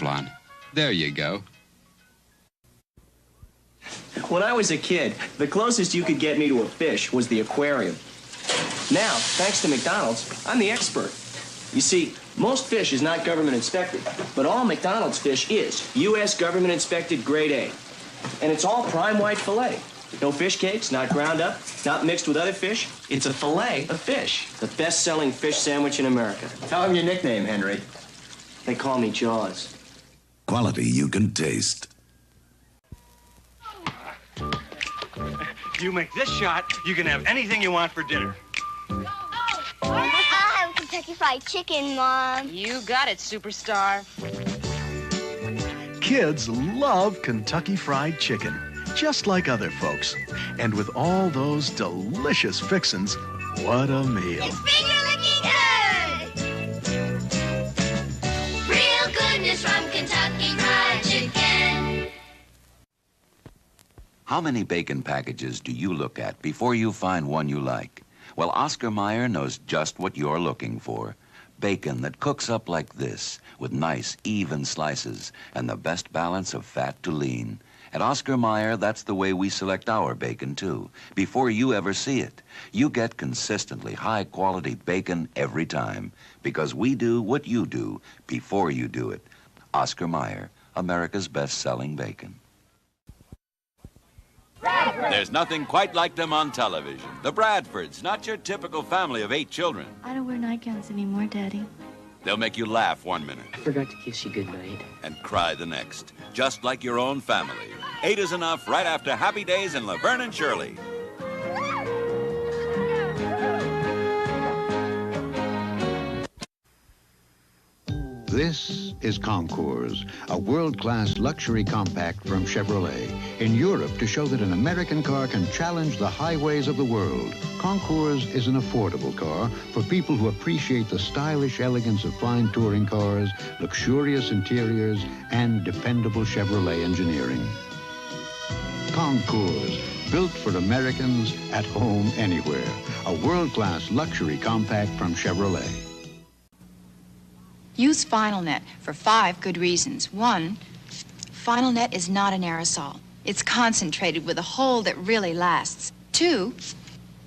on. There you go. When I was a kid, the closest you could get me to a fish was the aquarium. Now, thanks to McDonald's, I'm the expert. You see, most fish is not government inspected, but all McDonald's fish is U.S. government inspected grade A. And it's all prime white filet. No fish cakes, not ground up, not mixed with other fish. It's a filet of fish. The best-selling fish sandwich in America. Tell him your nickname, Henry. They call me Jaws. Quality you can taste. If you make this shot, you can have anything you want for dinner. I'll have Kentucky Fried Chicken, Mom. You got it, superstar. Kids love Kentucky Fried Chicken, just like other folks. And with all those delicious fixins', what a meal. It's finger-licking good! Real goodness from Kentucky Fried Chicken. How many bacon packages do you look at before you find one you like? Well, Oscar Mayer knows just what you're looking for. Bacon that cooks up like this, with nice, even slices, and the best balance of fat to lean. At Oscar Mayer, that's the way we select our bacon, too. Before you ever see it, you get consistently high-quality bacon every time, because we do what you do before you do it. Oscar Mayer, America's best-selling bacon. There's nothing quite like them on television. The Bradfords, not your typical family of 8 children. I don't wear nightgowns anymore, Daddy. They'll make you laugh one minute. I forgot to kiss you goodnight. And cry the next. Just like your own family. 8 is enough right after Happy Days in Laverne and Shirley. This is Concours, a world-class luxury compact from Chevrolet, in Europe to show that an American car can challenge the highways of the world. Concours is an affordable car for people who appreciate the stylish elegance of fine touring cars, luxurious interiors, and dependable Chevrolet engineering. Concours, built for Americans at home anywhere. A world-class luxury compact from Chevrolet. Use FinalNet for 5 good reasons. 1, FinalNet is not an aerosol. It's concentrated with a hold that really lasts. 2,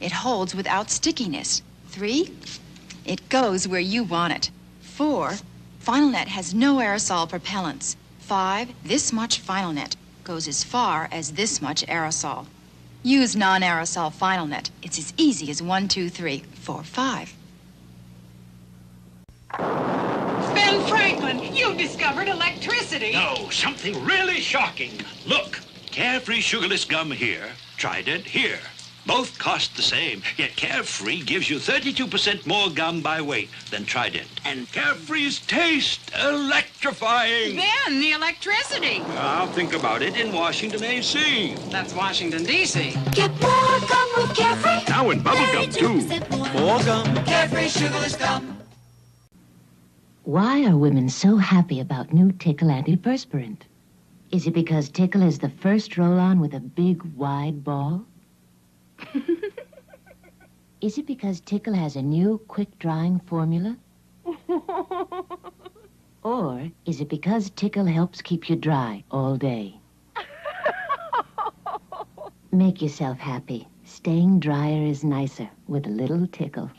it holds without stickiness. 3, it goes where you want it. 4, FinalNet has no aerosol propellants. 5, this much FinalNet goes as far as this much aerosol. Use non-aerosol FinalNet. It's as easy as 1, 2, 3, 4, 5. Ben Franklin, you discovered electricity. No, something really shocking. Look, Carefree sugarless gum here, Trident here. Both cost the same, yet Carefree gives you 32% more gum by weight than Trident. And Carefree's taste, electrifying. Ben, the electricity. I'll think about it in Washington, A.C. That's Washington, D.C. Get more gum with Carefree. Now in bubble gum, too. More gum. Carefree sugarless gum. Why are women so happy about new Tickle antiperspirant? Is it because Tickle is the first roll-on with a big, wide ball? Is it because Tickle has a new, quick-drying formula? Or is it because Tickle helps keep you dry all day? Make yourself happy. Staying drier is nicer with a little Tickle.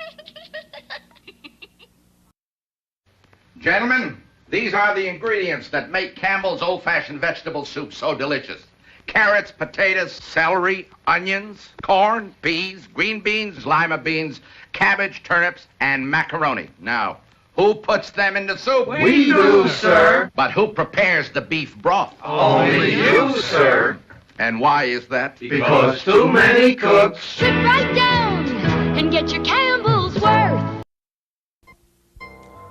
Gentlemen, these are the ingredients that make Campbell's old-fashioned vegetable soup so delicious. Carrots, potatoes, celery, onions, corn, peas, green beans, lima beans, cabbage, turnips, and macaroni. Now, who puts them in the soup? We do, sir. But who prepares the beef broth? Only you, sir. And why is that? Because too many cooks. Sit right down and get your Campbell's worth.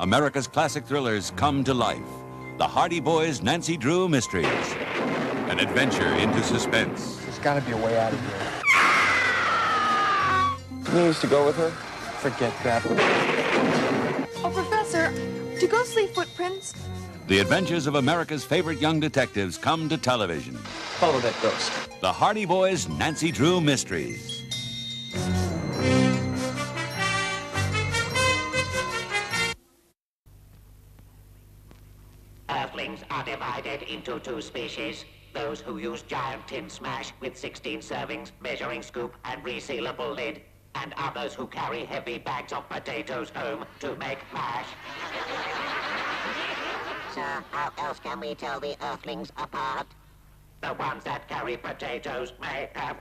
America's classic thrillers come to life. The Hardy Boys' Nancy Drew Mysteries. An adventure into suspense. There's got to be a way out of here. You used to go with her? Forget that. Oh, Professor, do ghosts leave footprints? The adventures of America's favorite young detectives come to television. Follow that ghost. The Hardy Boys' Nancy Drew Mysteries. Earthlings, are divided into two species. Those who use giant tin smash with 16 servings, measuring scoop, and resealable lid. And others who carry heavy bags of potatoes home to make mash. Sir, how else can we tell the earthlings apart? The ones that carry potatoes may have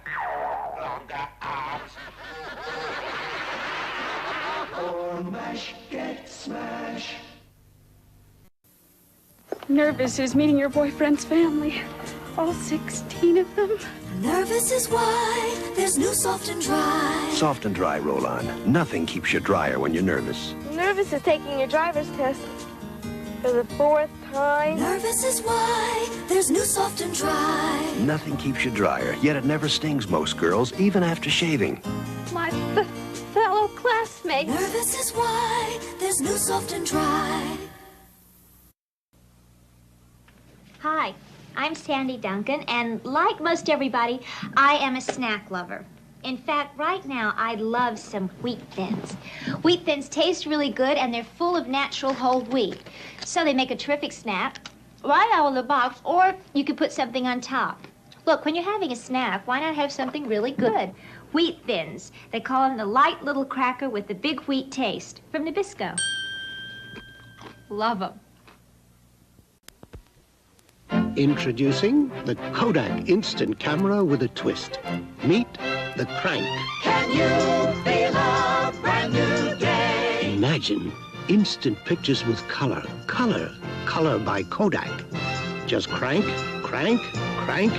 longer arms. Or mash, get smash. Nervous is meeting your boyfriend's family. All 16 of them. Nervous is why there's new Soft and Dry. Soft and Dry roll-on. Nothing keeps you drier when you're nervous. Nervous is taking your driver's test for the 4th time. Nervous is why there's new Soft and Dry. Nothing keeps you drier, yet it never stings most girls, even after shaving. My fellow classmates. Nervous is why there's new Soft and Dry. Hi, I'm Sandy Duncan, and like most everybody, I am a snack lover. In fact, right now, I love some Wheat Thins. Wheat Thins taste really good, and they're full of natural whole wheat. So they make a terrific snack, right out of the box, or you could put something on top. Look, when you're having a snack, why not have something really good? Wheat Thins. They call them the light little cracker with the big wheat taste from Nabisco. Love them. Introducing the Kodak Instant Camera with a twist. Meet the Crank. Can you feel a brand new day? Imagine instant pictures with color. Color by Kodak. Just crank, crank, crank,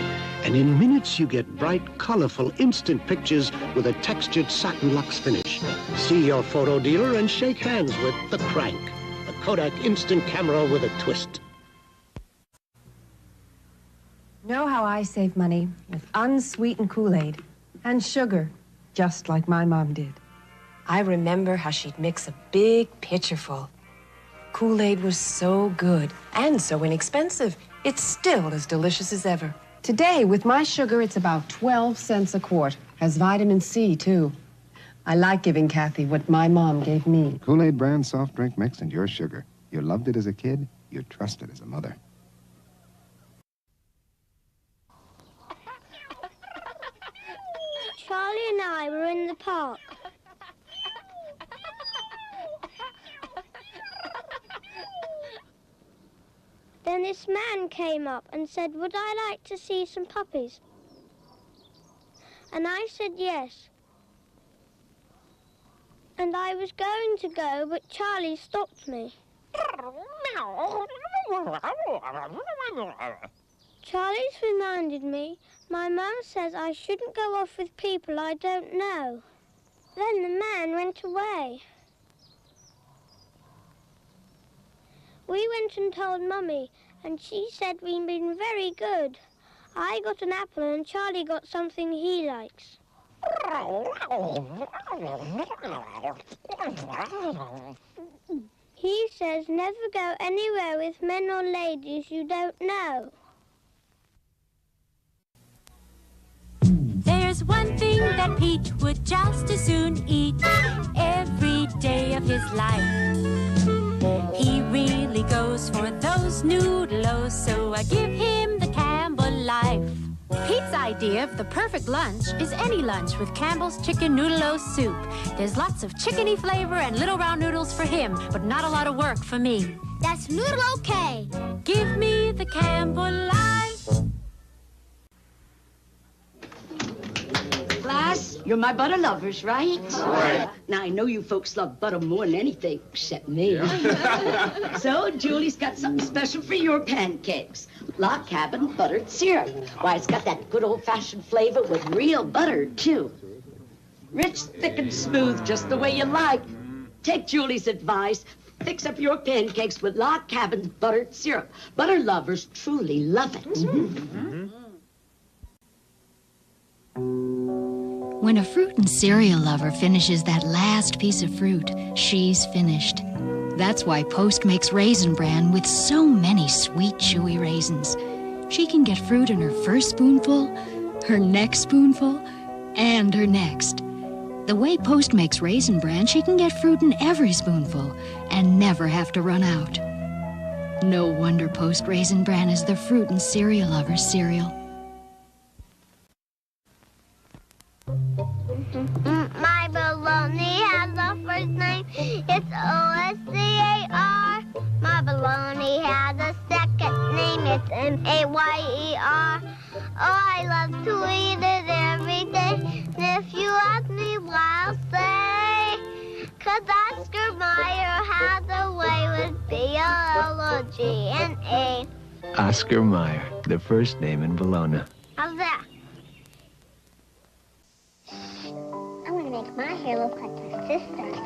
and in minutes you get bright, colorful, instant pictures with a textured satin luxe finish. See your photo dealer and shake hands with the Crank. The Kodak Instant Camera with a twist. Know how I save money? With unsweetened Kool-Aid and sugar, just like my mom did. I remember how she'd mix a big pitcher full. Kool-Aid was so good and so inexpensive. It's still as delicious as ever. Today, with my sugar, it's about 12 cents a quart. Has vitamin C, too. I like giving Kathy what my mom gave me. Kool-Aid brand soft drink mix and your sugar. You loved it as a kid, you trust it as a mother. Charlie and I were in the park. Then this man came up and said, would I like to see some puppies? And I said yes. And I was going to go, but Charlie stopped me. Charlie's reminded me, my mum says I shouldn't go off with people I don't know. Then the man went away. We went and told Mummy, and she said we'd been very good. I got an apple and Charlie got something he likes. He says never go anywhere with men or ladies you don't know. There's one thing that Pete would just as soon eat every day of his life. He really goes for those noodles, so I give him the Campbell life. Pete's idea of the perfect lunch is any lunch with Campbell's Chicken Noodle-O Soup. There's lots of chickeny flavor and little round noodles for him, but not a lot of work for me. That's noodle okay. Give me the Campbell life. Class, you're my butter lovers, right? Right. Now, I know you folks love butter more than anything, except me. So, Julie's got something special for your pancakes. Log Cabin buttered syrup. Why, it's got that good old-fashioned flavor with real butter, too. Rich, thick, and smooth, just the way you like. Take Julie's advice. Fix up your pancakes with Log Cabin's buttered syrup. Butter lovers truly love it. When a fruit and cereal lover finishes that last piece of fruit, she's finished. That's why Post makes Raisin Bran with so many sweet, chewy raisins. She can get fruit in her first spoonful, her next spoonful, and her next. The way Post makes Raisin Bran, she can get fruit in every spoonful and never have to run out. No wonder Post Raisin Bran is the fruit and cereal lover's cereal. My baloney has a first name. It's O-S-C-A-R. My baloney has a second name. It's M-A-Y-E-R. Oh, I love to eat it every day. And if you ask me why, I'll say, 'cause Oscar Mayer has a way with B-L-O-G-N-A. Oscar Mayer, the first name in Bologna. How's that? I want to make my hair look like my sister's.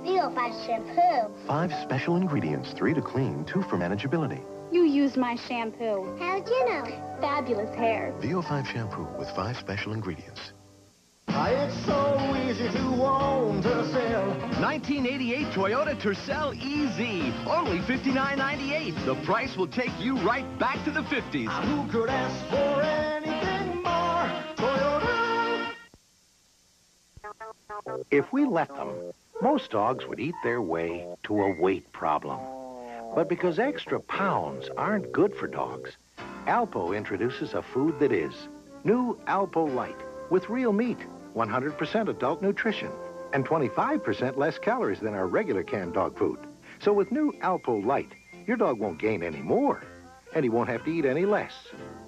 VO5 shampoo. 5 special ingredients, 3 to clean, 2 for manageability. You used my shampoo. How'd you know? Fabulous hair. VO5 shampoo with 5 special ingredients. It's so easy to own Tercel. 1988 Toyota Tercel EZ. Only $59.98. The price will take you right back to the 50s. Who could ask for anything more? Toyota. If we let them, most dogs would eat their way to a weight problem. But because extra pounds aren't good for dogs, Alpo introduces a food that is. New Alpo Light with real meat, 100% adult nutrition, and 25% less calories than our regular canned dog food. So with new Alpo Light, your dog won't gain any more, and he won't have to eat any less.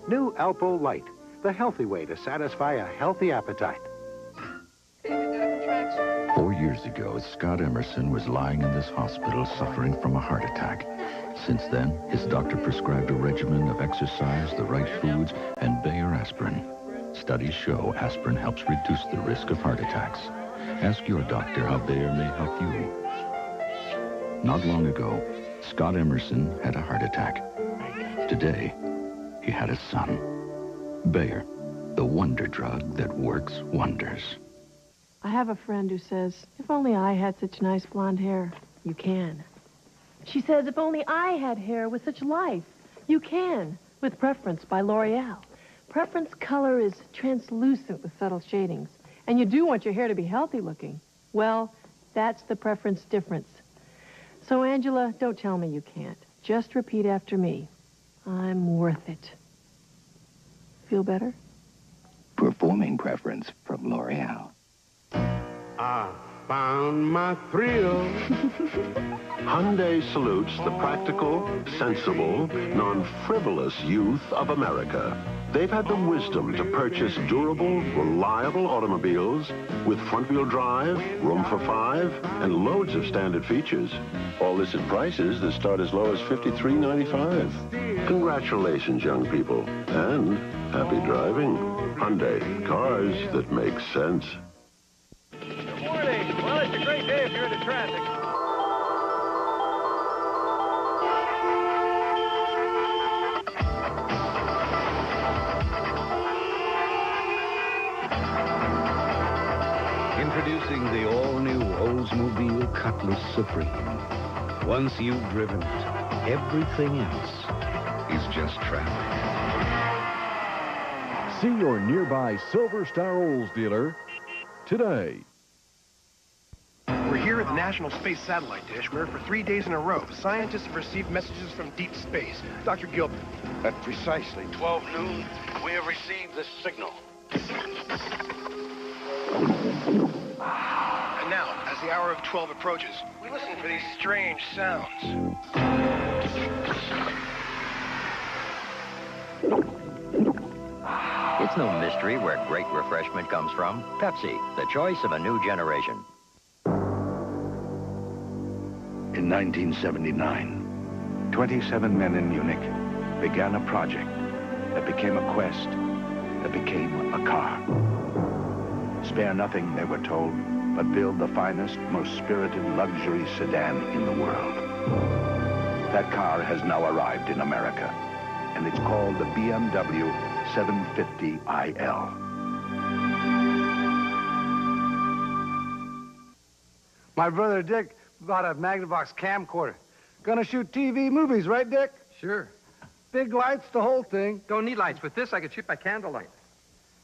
New Alpo Light, the healthy way to satisfy a healthy appetite. 4 years ago, Scott Emerson was lying in this hospital suffering from a heart attack. Since then, his doctor prescribed a regimen of exercise, the right foods, and Bayer aspirin. Studies show aspirin helps reduce the risk of heart attacks. Ask your doctor how Bayer may help you. Not long ago, Scott Emerson had a heart attack. Today, he had a son. Bayer, the wonder drug that works wonders. I have a friend who says, if only I had such nice blonde hair. You can. She says, if only I had hair with such life. You can, with Preference by L'Oreal. Preference color is translucent with subtle shadings. And you do want your hair to be healthy looking. Well, that's the Preference difference. So, Angela, don't tell me you can't. Just repeat after me. I'm worth it. Feel better? Performing Preference from L'Oreal. I found my thrill. Hyundai salutes the practical, sensible, non-frivolous youth of America. They've had the wisdom to purchase durable, reliable automobiles with front-wheel drive, room for 5, and loads of standard features. All this at prices that start as low as $53.95. Congratulations, young people, and happy driving. Hyundai, cars that make sense. Good morning. Well, it's a great day if you're into traffic. Introducing the all-new Oldsmobile Cutlass Supreme. Once you've driven it, everything else is just traffic. See your nearby Silver Star Olds dealer today. We're here at the National Space Satellite Dish, where for 3 days in a row, scientists have received messages from deep space. Dr. Gilbert. At precisely 12 noon, we have received this signal. And now, as the hour of 12 approaches, we listen for these strange sounds. It's no mystery where great refreshment comes from. Pepsi, the choice of a new generation. In 1979, 27 men in Munich began a project that became a quest, that became a car. Spare nothing, they were told, but build the finest, most spirited luxury sedan in the world. That car has now arrived in America, and it's called the BMW 750iL. My brother Dick bought a Magnavox camcorder. Gonna shoot TV movies, right, Dick? Sure. Big lights, the whole thing. Don't need lights. With this, I could shoot by candlelight.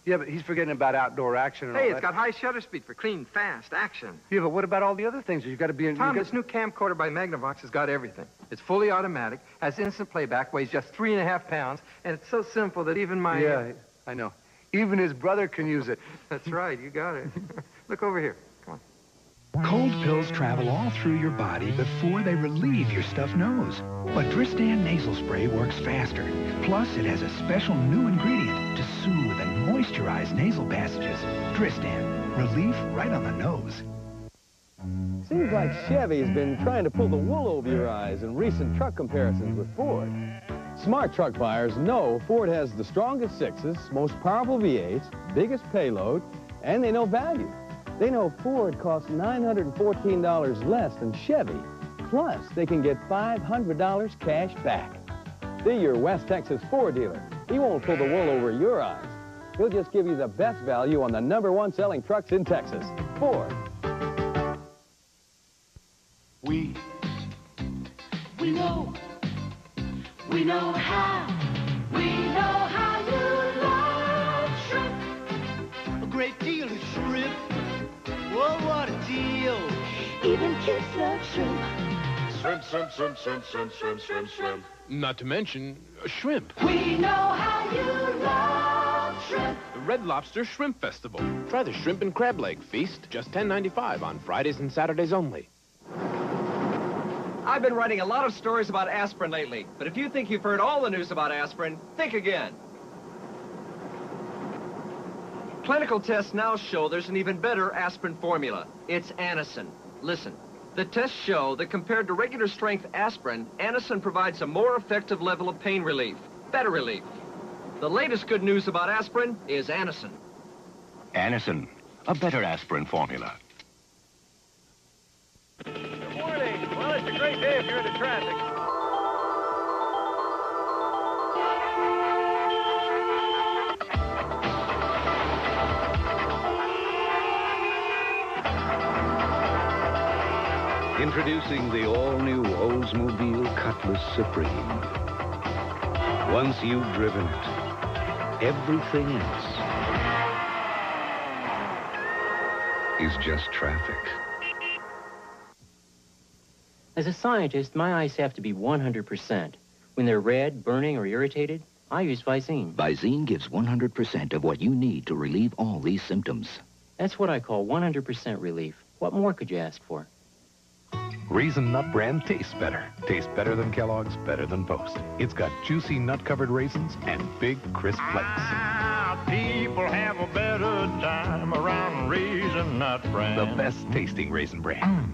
Yeah, but he's forgetting about outdoor action and all Hey, that. it's got high shutter speed for clean, fast action. Yeah, but what about all the other things? You've got to be in... Tom, this new camcorder by Magnavox has got everything. It's fully automatic, has instant playback, weighs just 3.5 pounds, and it's so simple that even my... Yeah, I know. Even his brother can use it. That's right, you got it. Look over here. Come on. Cold pills travel all through your body before they relieve your stuffed nose. But Dristan nasal spray works faster. Plus, it has a special new ingredient to soothe and moisturize nasal passages. Dristan, relief right on the nose. Seems like Chevy's been trying to pull the wool over your eyes in recent truck comparisons with Ford. Smart truck buyers know Ford has the strongest sixes, most powerful V8s, biggest payload, and they know value. They know Ford costs $914 less than Chevy. Plus, they can get $500 cash back. See your West Texas Ford dealer. He won't pull the wool over your eyes. He'll just give you the best value on the #1 selling trucks in Texas, Ford. We know how you love shrimp. A great deal of shrimp. Whoa, what a deal. Even kids love shrimp. Shrimp, shrimp, shrimp, shrimp, shrimp, shrimp, shrimp, shrimp. Not to mention shrimp. We know how you love shrimp. The Red Lobster Shrimp Festival. Try the shrimp and crab leg feast, just $10.95 on Fridays and Saturdays only. I've been writing a lot of stories about aspirin lately, but if you think you've heard all the news about aspirin, think again. Clinical tests now show there's an even better aspirin formula. It's Anacin. Listen, the tests show that compared to regular strength aspirin, Anacin provides a more effective level of pain relief, better relief. The latest good news about aspirin is Anacin. Anacin, a better aspirin formula. Good morning. Well, it's a great day if you're into traffic. Introducing the all-new Oldsmobile Cutlass Supreme. Once you've driven it, everything else is just traffic. As a scientist, my eyes have to be 100%. When they're red, burning, or irritated, I use Visine. Visine gives 100% of what you need to relieve all these symptoms. That's what I call 100% relief. What more could you ask for? Raisin Nut Bran tastes better. Tastes better than Kellogg's, better than Post. It's got juicy nut-covered raisins and big, crisp flakes. People have a better time around Raisin Nut Bran. The best tasting Raisin Bran.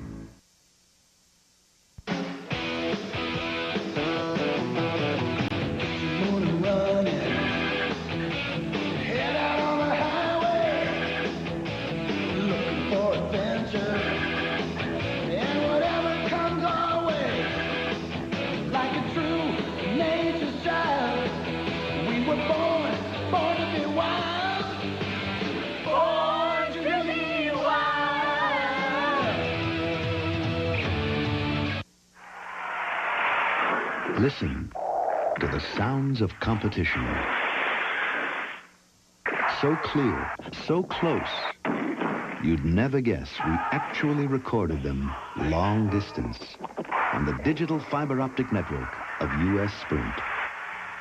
Listen to the sounds of competition. So clear, so close, you'd never guess we actually recorded them long distance on the digital fiber optic network of U.S. Sprint.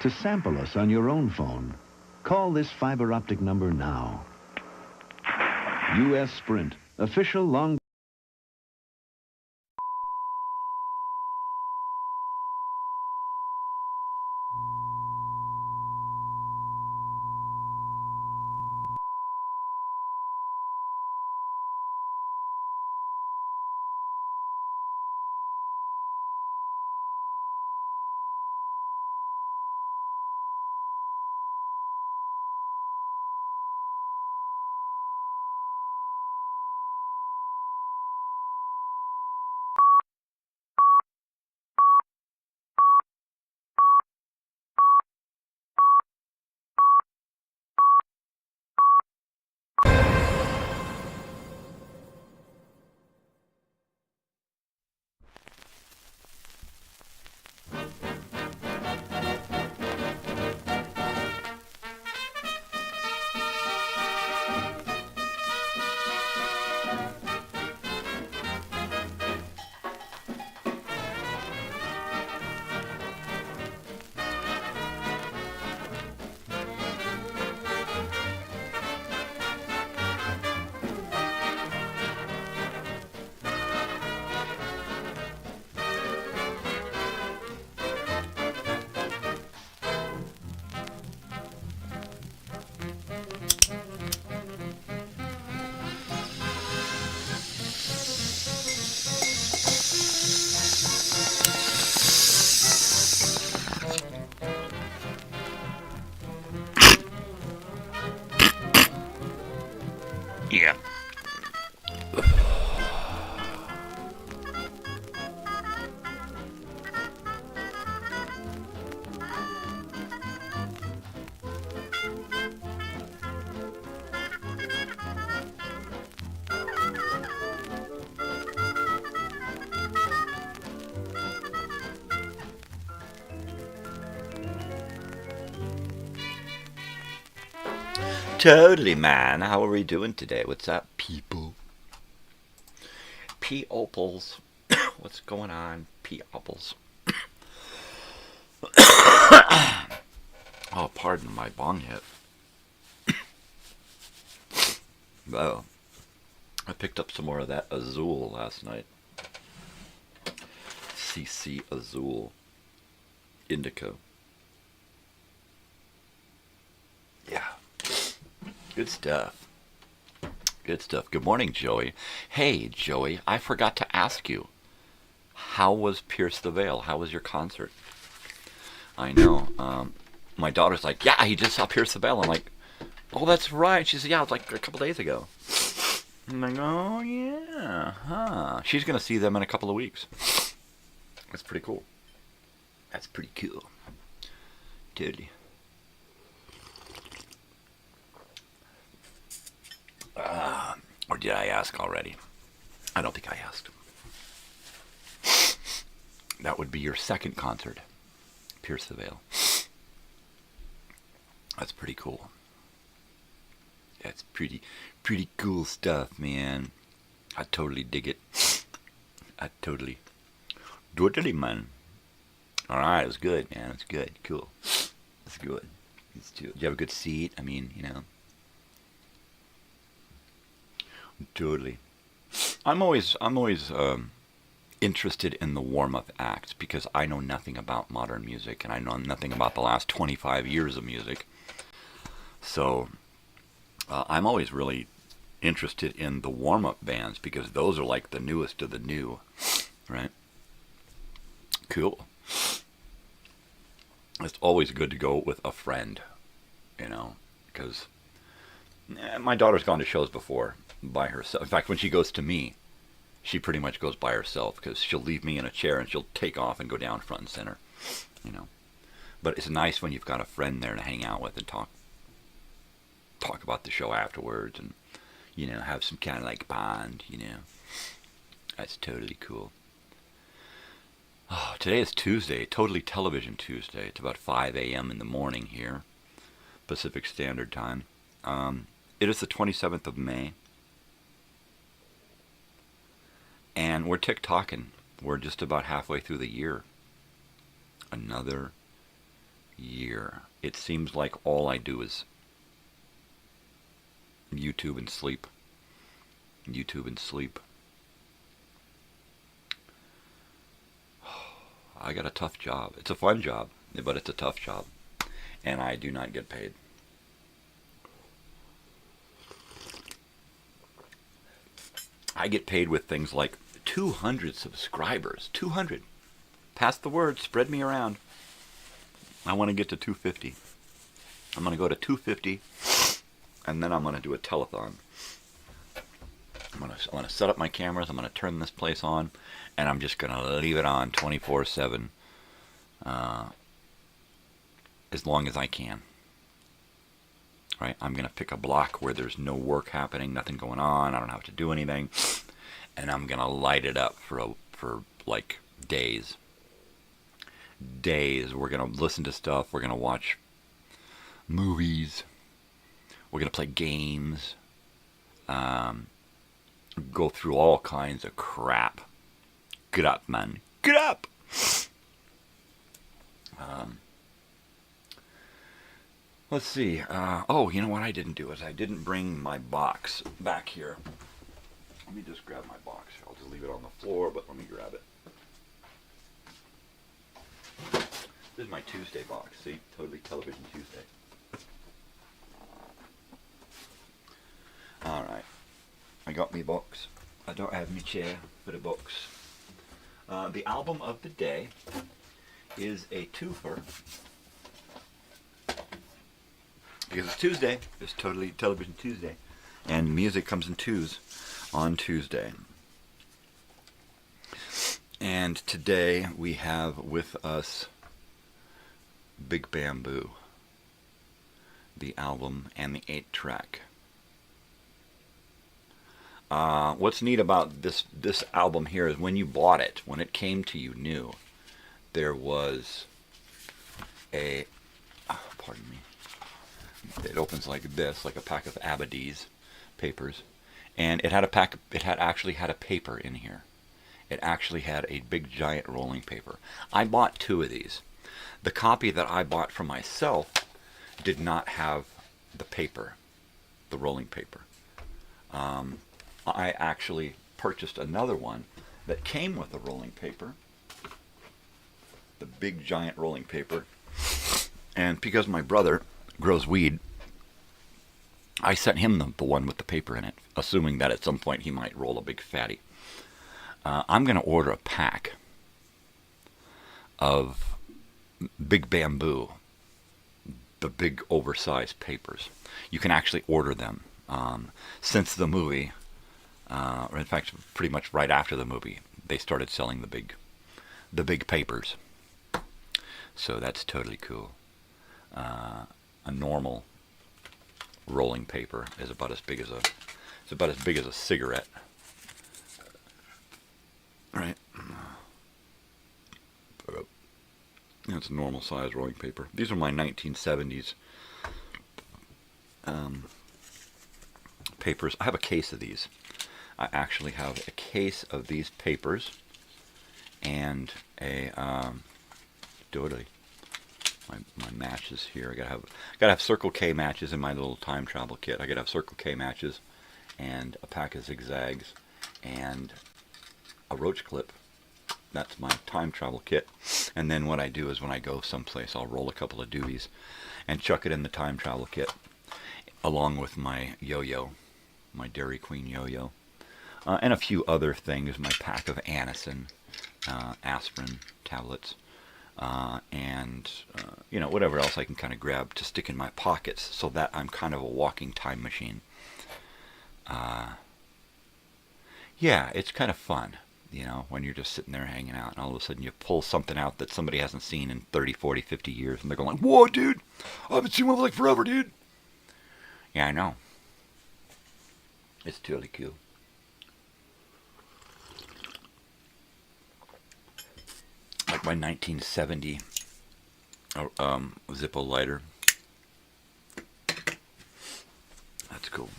To sample us on your own phone, call this fiber optic number now. U.S. Sprint, official long Yeah. Totally, man. How are we doing today? What's up, people? P-opals. What's going on, P-opals? Oh, pardon my bong hit. Well, I picked up some more of that Azul last night. CC Azul. Indico. Yeah. Good stuff. Good stuff. Good morning, Joey. Hey, Joey, I forgot to ask you. How was Pierce the Veil? How was your concert? I know. My daughter's like, yeah, he just saw Pierce the Veil. I'm like, oh, that's right. She said, yeah, it was like a couple days ago. I'm like, oh, yeah. Huh. She's going to see them in a couple of weeks. That's pretty cool. That's pretty cool. Totally. Or did I ask already? I don't think I asked. That would be your second concert, Pierce the Veil. That's pretty cool. That's pretty cool stuff, man. I totally dig it. I totally, man. All right, it's good, man. It's good. Cool. It's good. It's good. Did you have a good seat? I mean, you know. Totally. I'm always interested in the warm-up acts because I know nothing about modern music and I know nothing about the last 25 years of music. So I'm always really interested in the warm-up bands because those are like the newest of the new, right? Cool. It's always good to go with a friend, you know, because my daughter's gone to shows before by herself. In fact, when she goes to me, she pretty much goes by herself because she'll leave me in a chair and she'll take off and go down front and center, you know. But it's nice when you've got a friend there to hang out with and talk about the show afterwards and, you know, have some kind of like bond, you know. That's totally cool. Oh, today is Tuesday, totally television Tuesday. It's about 5 a.m. in the morning here, Pacific Standard Time. It is the 27th of May. And we're tick-tocking. We're just about halfway through the year. Another year. It seems like all I do is YouTube and sleep. YouTube and sleep. I got a tough job. It's a fun job, but it's a tough job. And I do not get paid. I get paid with things like 200 subscribers. 200. Pass the word. Spread me around. I want to get to 250. I'm going to go to 250, and then I'm going to do a telethon. I'm going to set up my cameras. I'm going to turn this place on, and I'm just going to leave it on 24/7 as long as I can. Right? I'm going to pick a block where there's no work happening, nothing going on, I don't have to do anything, and I'm going to light it up for like days. Days. We're going to listen to stuff, we're going to watch movies, we're going to play games, go through all kinds of crap. Get up, man. Get up! Let's see. Oh, you know what I didn't do is I didn't bring my box back here. Let me just grab my box. I'll just leave it on the floor, but let me grab it. This is my Tuesday box. See? Totally Television Tuesday. Alright. I got me box. I don't have me chair for the box. The album of the day is a twofer. Because it's Tuesday. It's totally Television Tuesday. And music comes in twos on Tuesday. And today we have with us Big Bamboo, the album and the 8-track. What's neat about this album here is when you bought it, when it came to you new, there was a, pardon me, it opens like this, like a pack of Abadies papers, and it actually had a paper in here. It actually had a big giant rolling paper. I bought 2 of these. The copy that I bought for myself did not have the paper, the rolling paper. I actually purchased another one that came with a rolling paper, the big giant rolling paper, and because my brother grows weed, I sent him the one with the paper in it, assuming that at some point he might roll a big fatty. I'm going to order a pack of Big Bamboo, the big oversized papers. You can actually order them. Since the movie, or in fact, pretty much right after the movie, they started selling the big papers. So that's totally cool. A normal rolling paper is about as big as a cigarette. Right. That's a normal size rolling paper. These are my 1970s papers. I have a case of these. I actually have a case of these papers and a my matches here. I gotta have Circle K matches in my little time travel kit. I gotta have Circle K matches and a pack of zigzags and a roach clip. That's my time travel kit. And then what I do is when I go someplace, I'll roll a couple of doobies and chuck it in the time travel kit, along with my yo-yo, my Dairy Queen yo-yo, and a few other things. My pack of Anacin, aspirin tablets, and you know, whatever else I can kind of grab to stick in my pockets, so that I'm kind of a walking time machine. Yeah, it's kind of fun. You know, when you're just sitting there hanging out and all of a sudden you pull something out that somebody hasn't seen in 30, 40, 50 years and they're going like, whoa, dude, I haven't seen one like forever, dude. Yeah, I know. It's totally cool. Like my 1970 Zippo lighter. That's cool.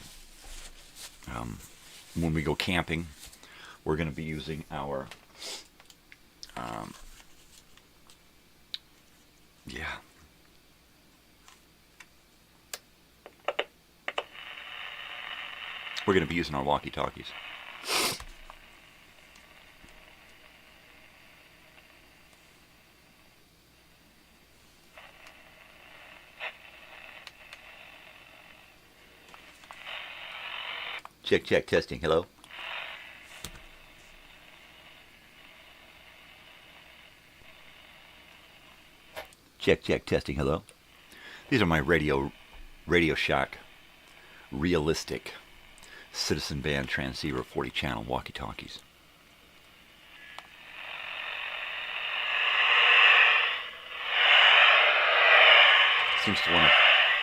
When we go camping, we're going to be using our, we're going to be using our walkie-talkies. Check, check, testing, hello? Check, check, testing, hello. These are my Radio Shack realistic Citizen Band transceiver 40 channel walkie-talkies. Seems to want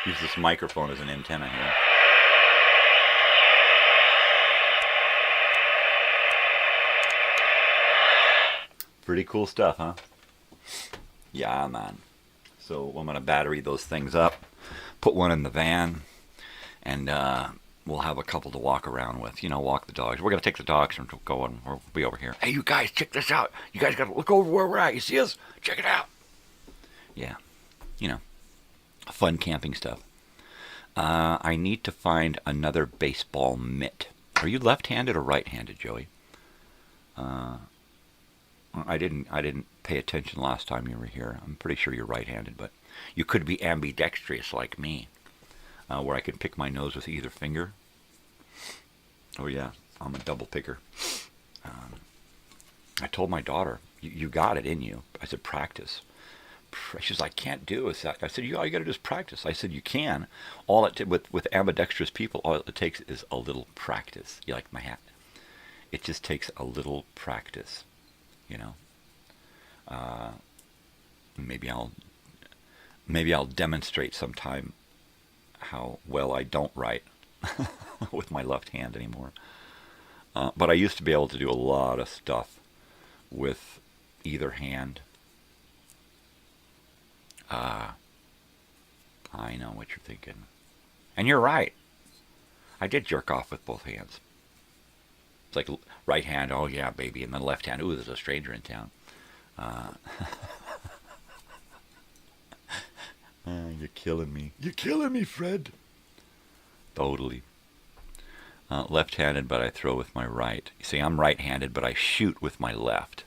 to use this microphone as an antenna here. Pretty cool stuff, huh? Yeah, man. So I'm going to battery those things up, put one in the van, and we'll have a couple to walk around with. You know, walk the dogs. We're going to take the dogs and go and we'll be over here. Hey, you guys, check this out. You guys got to look over where we're at. You see us? Check it out. Yeah. You know, fun camping stuff. I need to find another baseball mitt. Are you left-handed or right-handed, Joey? I didn't pay attention last time you were here. I'm pretty sure you're right-handed, but you could be ambidextrous like me, where I can pick my nose with either finger. Oh yeah, I'm a double picker. I told my daughter, you got it in you. I said, practice. she's like, can't do is that. I said, all you got to do is practice. I said, you can. All it with ambidextrous people, all it takes is a little practice. You like my hat? It just takes a little practice, you know. Maybe I'll demonstrate sometime how well I don't write with my left hand anymore. But I used to be able to do a lot of stuff with either hand. I know what you're thinking. And you're right. I did jerk off with both hands. It's like right hand, oh yeah, baby, and then left hand, ooh, there's a stranger in town. You're killing me. You're killing me, Fred. Totally. Left-handed, but I throw with my right. You see, I'm right-handed, but I shoot with my left.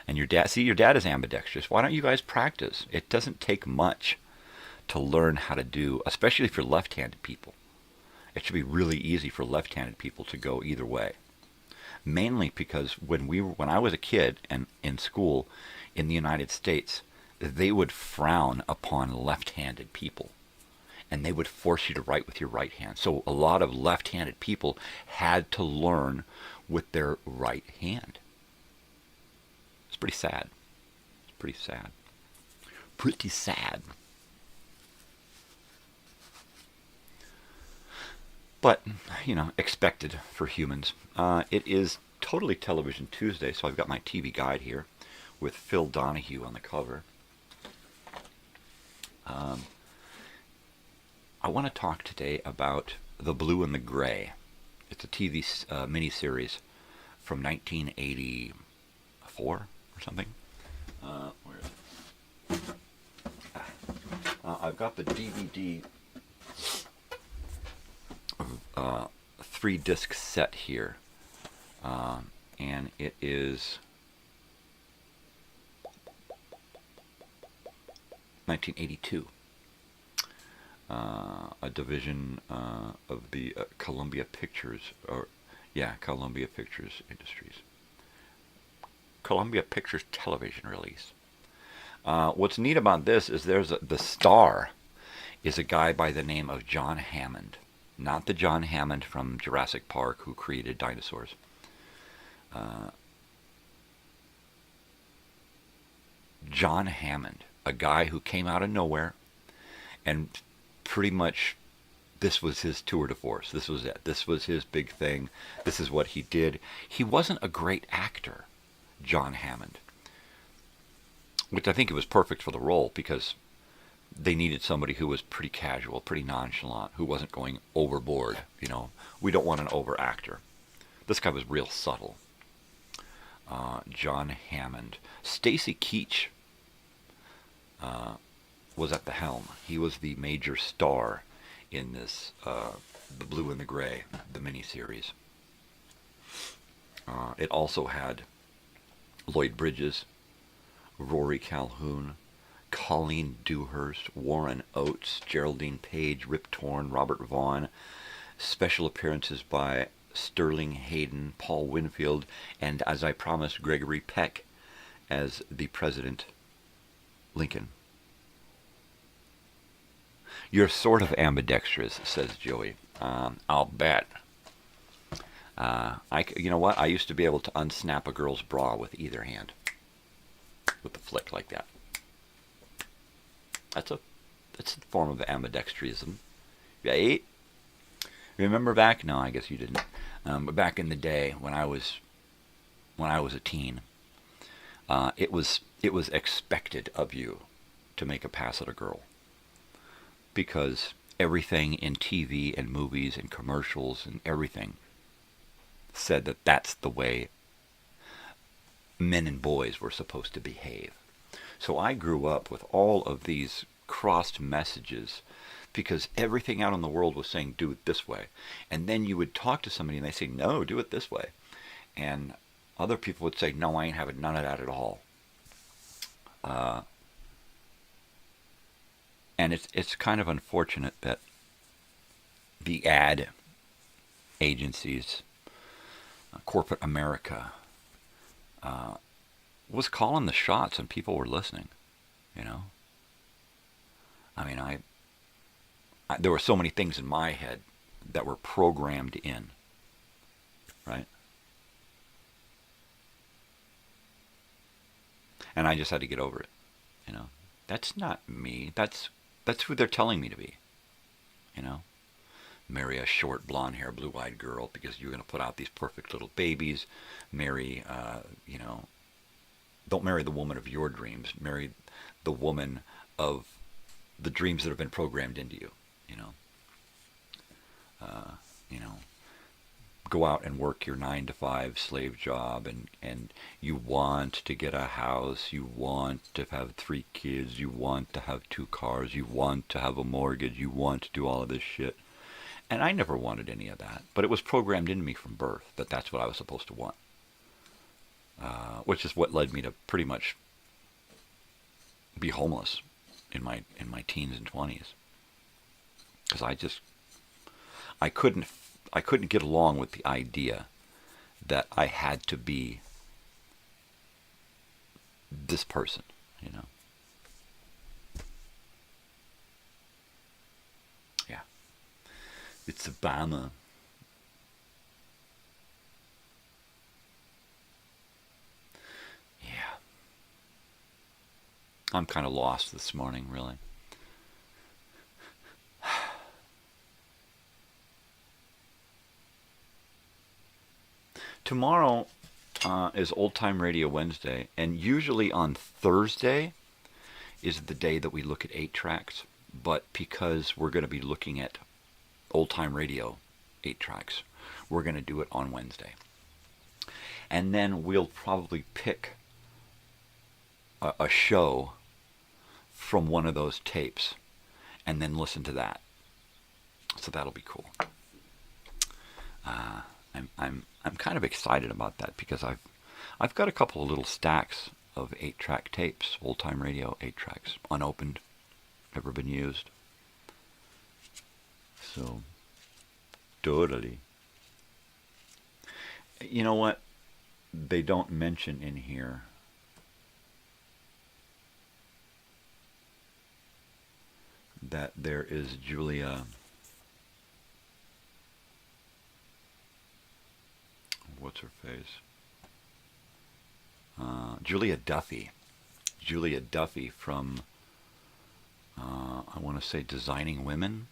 And your dad is ambidextrous. Why don't you guys practice? It doesn't take much to learn how to do, especially for left-handed people. It should be really easy for left-handed people to go either way. Mainly because when I was a kid and in school in the United States, they would frown upon left-handed people. And they would force you to write with your right hand. So a lot of left-handed people had to learn with their right hand. It's pretty sad. It's pretty sad. Pretty sad. But, you know, expected for humans. It is Totally Television Tuesday, so I've got my TV guide here with Phil Donahue on the cover. I want to talk today about The Blue and the Gray. It's a TV miniseries from 1984 or something. Where is it? I've got the DVD 3-disc set here, and it is 1982. A division of the Columbia Pictures, Columbia Pictures Industries. Columbia Pictures television release. What's neat about this is the star is a guy by the name of John Hammond. Not the John Hammond from Jurassic Park who created dinosaurs. John Hammond, a guy who came out of nowhere and pretty much this was his tour de force. This was it. This was his big thing. This is what he did. He wasn't a great actor, John Hammond, which I think it was perfect for the role because they needed somebody who was pretty casual, pretty nonchalant, who wasn't going overboard. You know, we don't want an over actor. This guy was real subtle. John Hammond. Stacy Keach was at the helm. He was the major star in this, The Blue and the Gray, the miniseries. It also had Lloyd Bridges, Rory Calhoun, Colleen Dewhurst, Warren Oates, Geraldine Page, Rip Torn, Robert Vaughn. Special appearances by Sterling Hayden, Paul Winfield, and as I promised, Gregory Peck as the President Lincoln. You're sort of ambidextrous, says Joey. I'll bet. You know what? I used to be able to unsnap a girl's bra with either hand. With the flick like that. That's a form of ambidextrism. Right? Remember back? No, I guess you didn't. But back in the day when I was a teen, it was expected of you to make a pass at a girl. Because everything in TV and movies and commercials and everything said that that's the way men and boys were supposed to behave. So I grew up with all of these crossed messages because everything out in the world was saying, do it this way. And then you would talk to somebody and they say, no, do it this way. And other people would say, no, I ain't having none of that at all. And it's kind of unfortunate that the ad agencies, corporate America, was calling the shots and people were listening. you know. I mean, there were so many things in my head that were programmed in, right? And I just had to get over it, you know. That's not me. That's who they're telling me to be, you know. Marry a short, blonde-haired, blue-eyed girl because you're going to put out these perfect little babies. Marry, you know, don't marry the woman of your dreams. Marry the woman of the dreams that have been programmed into you, you know. You know, go out and work your 9-to-5 slave job, and you want to get a house, you want to have 3 kids, you want to have 2 cars, you want to have a mortgage, you want to do all of this shit. And I never wanted any of that, but it was programmed into me from birth that that's what I was supposed to want, which is what led me to pretty much be homeless in my teens and 20s, because I couldn't get along with the idea that I had to be this person, you know. Yeah. It's Obama. Yeah. I'm kind of lost this morning, really. Tomorrow is Old Time Radio Wednesday, and usually on Thursday is the day that we look at 8 tracks, but because we're going to be looking at Old Time Radio 8 tracks, we're going to do it on Wednesday. And then we'll probably pick a show from one of those tapes and then listen to that. So that'll be cool. I'm kind of excited about that because I've got a couple of little stacks of 8-track tapes, Old Time Radio 8 tracks, unopened, never been used. So, totally. You know what? They don't mention in here that there is Julia. What's her face? Julia Duffy. Julia Duffy from, I want to say Designing Women.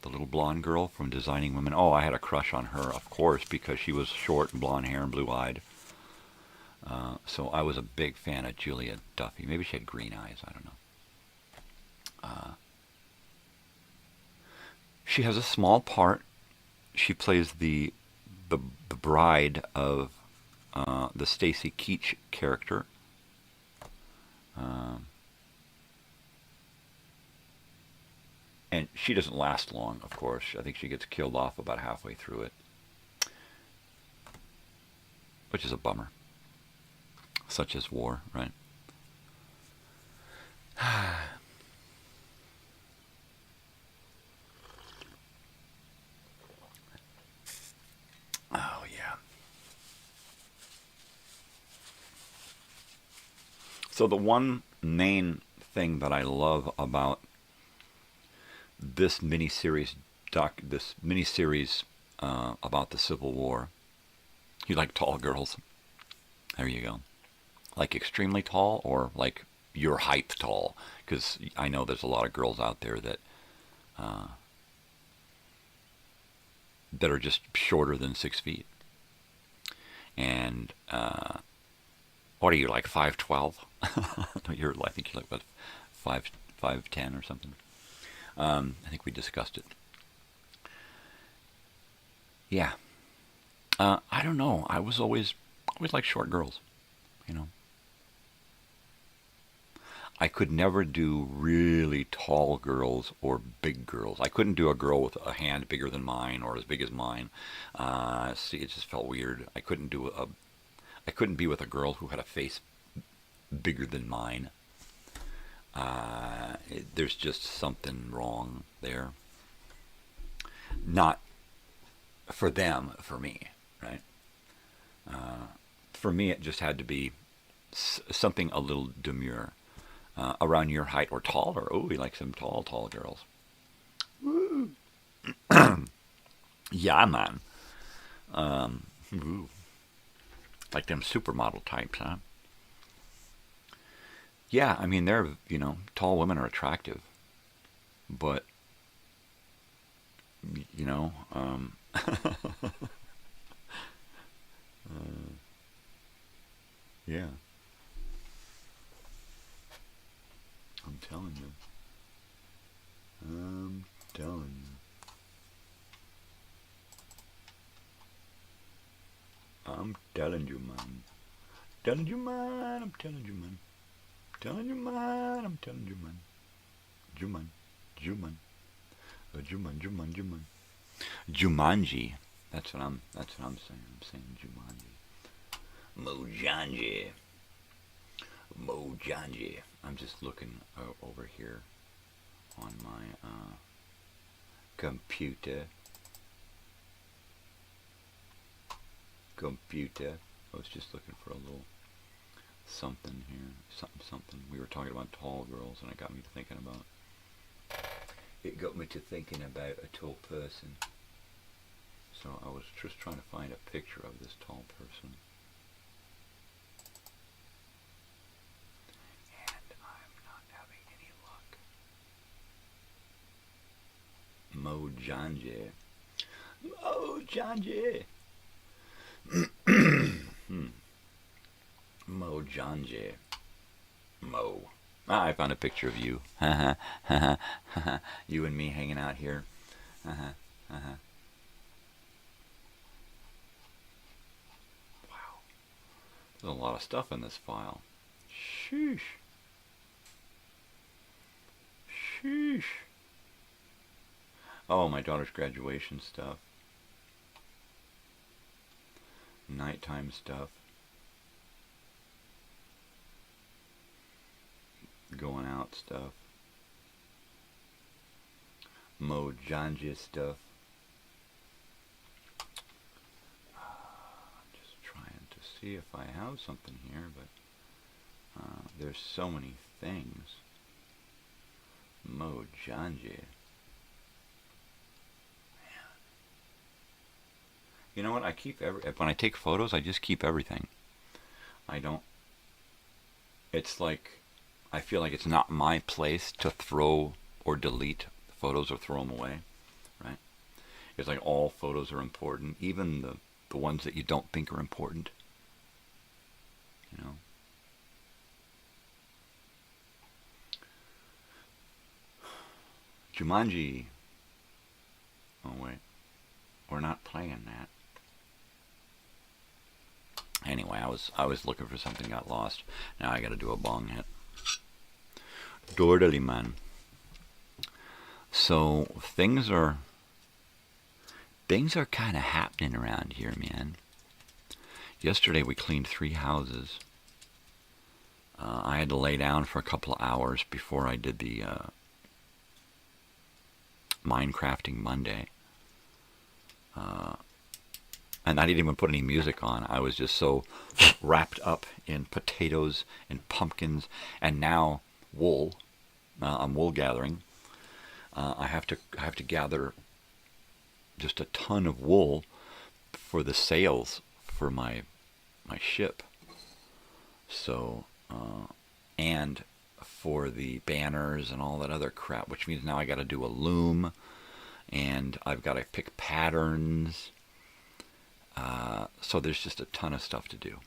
The little blonde girl from Designing Women. Oh, I had a crush on her, of course, because she was short and blonde hair and blue-eyed. So I was a big fan of Julia Duffy. Maybe she had green eyes. I don't know. She has a small part. She plays the bride of the Stacy Keach character. And she doesn't last long, of course. I think she gets killed off about halfway through it, which is a bummer. Such as war, right? Oh, yeah. So the one main thing that I love about this miniseries about the Civil War, you like tall girls? There you go. Like extremely tall, or like your height tall? Because I know there's a lot of girls out there that are just shorter than 6 feet. And what are you, like 5'12"? I think you're like what, 5'10" or something. I think we discussed it. Yeah. I don't know. I was always like short girls, you know. I could never do really tall girls or big girls. I couldn't do a girl with a hand bigger than mine or as big as mine. See, it just felt weird. I couldn't be with a girl who had a face bigger than mine. There's just something wrong there. Not for them, for me, right? For me, it just had to be something a little demure. around your height or taller. Oh, we like some tall girls. Woo. Yeah, man. Like them supermodel types, huh? Yeah, I mean, they're, tall women are attractive. But, yeah. I'm telling you. I'm telling you. I'm telling you, man. Telling you, man. I'm telling you, man. Telling you, man. I'm telling you, man. Juman. Juman. Juman. Juman. Juman. Jumanji. That's what I'm saying. I'm saying Jumanji. Mojanji. Mojanji. I'm just looking over here on my computer. I was just looking for a little something here. Something. We were talking about tall girls, and it got me to thinking about. It got me to thinking about a tall person. So I was just trying to find a picture of this tall person. And I'm not having any luck. Mojanji. Mojanji. Mojanji. Mo. I found a picture of you. You and me hanging out here. Wow. There's a lot of stuff in this file. Sheesh. Sheesh. Oh, my daughter's graduation stuff. Nighttime stuff. Going out stuff. Mojanja stuff. Just trying to see if I have something here, but there's so many things. Mojanja. You know what? I keep when I take photos, I just keep everything. I don't. It's like I feel like it's not my place to throw or delete photos or throw them away, right? It's like all photos are important, even the ones that you don't think are important. You know. Jumanji. Oh wait, we're not playing that. Anyway, I was looking for something, got lost. Now I got to do a bong hit. Dordely man. So things are kind of happening around here, man. Yesterday we cleaned 3 houses. I had to lay down for a couple of hours before I did the Minecrafting Monday. And I didn't even put any music on. I was just so wrapped up in potatoes and pumpkins, and now wool. I'm wool gathering. I have to gather just a ton of wool for the sails for my ship. So and for the banners and all that other crap, which means now I got to do a loom, and I've got to pick patterns. So there's just a ton of stuff to do.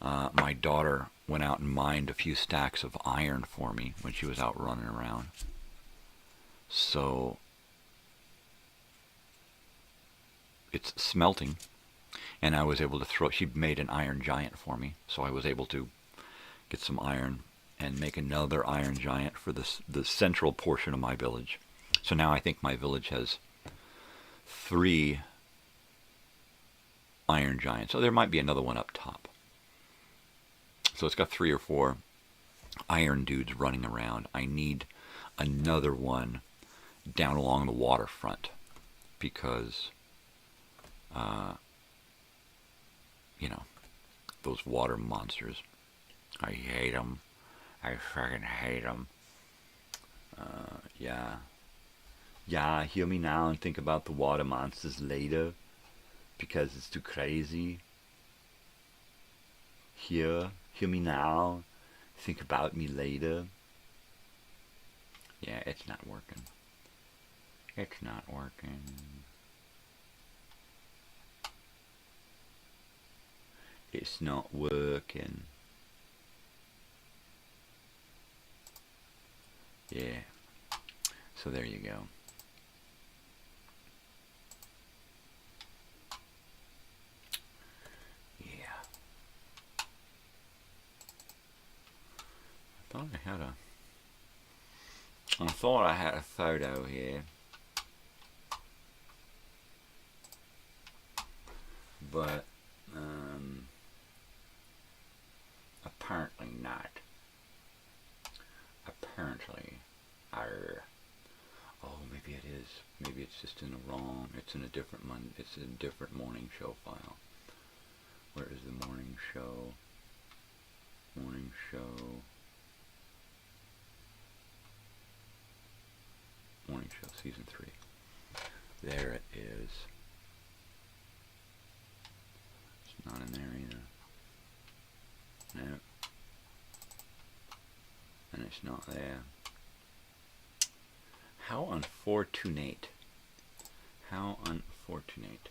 My daughter went out and mined a few stacks of iron for me when she was out running around. So it's smelting, and I was able to she made an iron giant for me, so I was able to get some iron and make another iron giant for the central portion of my village. So now I think my village has 3 iron giants. So there might be another one up top. So it's got 3 or 4 iron dudes running around. I need another one down along the waterfront because, those water monsters. I hate them. I fucking hate them. Yeah. Yeah, hear me now and think about the water monsters later. Because it's too crazy. Hear me now. Think about me later. Yeah, it's not working. It's not working. It's not working. Yeah. So there you go. Yeah. I thought I had a photo here. But apparently not. Apparently, oh, maybe it is. Maybe it's just in the wrong. It's in a different It's a different morning show file. Where is the morning show? Morning show. Morning show, season 3. There it is. It's not in there either. No. And it's not there. How unfortunate. How unfortunate.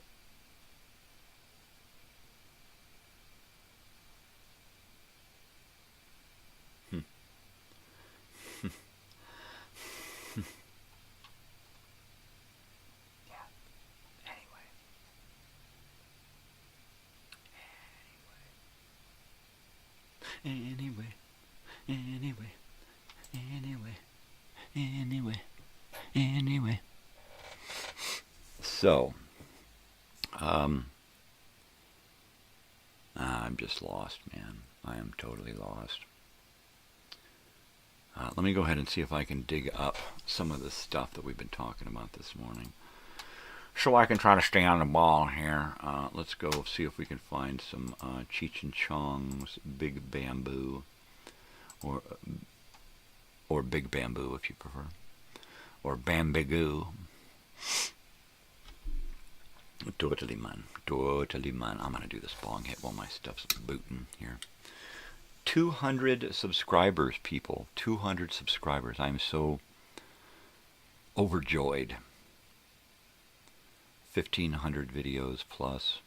Anyway. So, I'm just lost, man. I am totally lost. Let me go ahead and see if I can dig up some of the stuff that we've been talking about this morning. So I can try to stay on the ball here. Let's go see if we can find some Cheech and Chong's Big Bamboo, or Big Bamboo if you prefer, or Bambagoo. Totally man. I'm gonna do this bong hit while my stuff's booting here. 200 subscribers, people. 200 subscribers. I'm so overjoyed. 1,500 videos plus.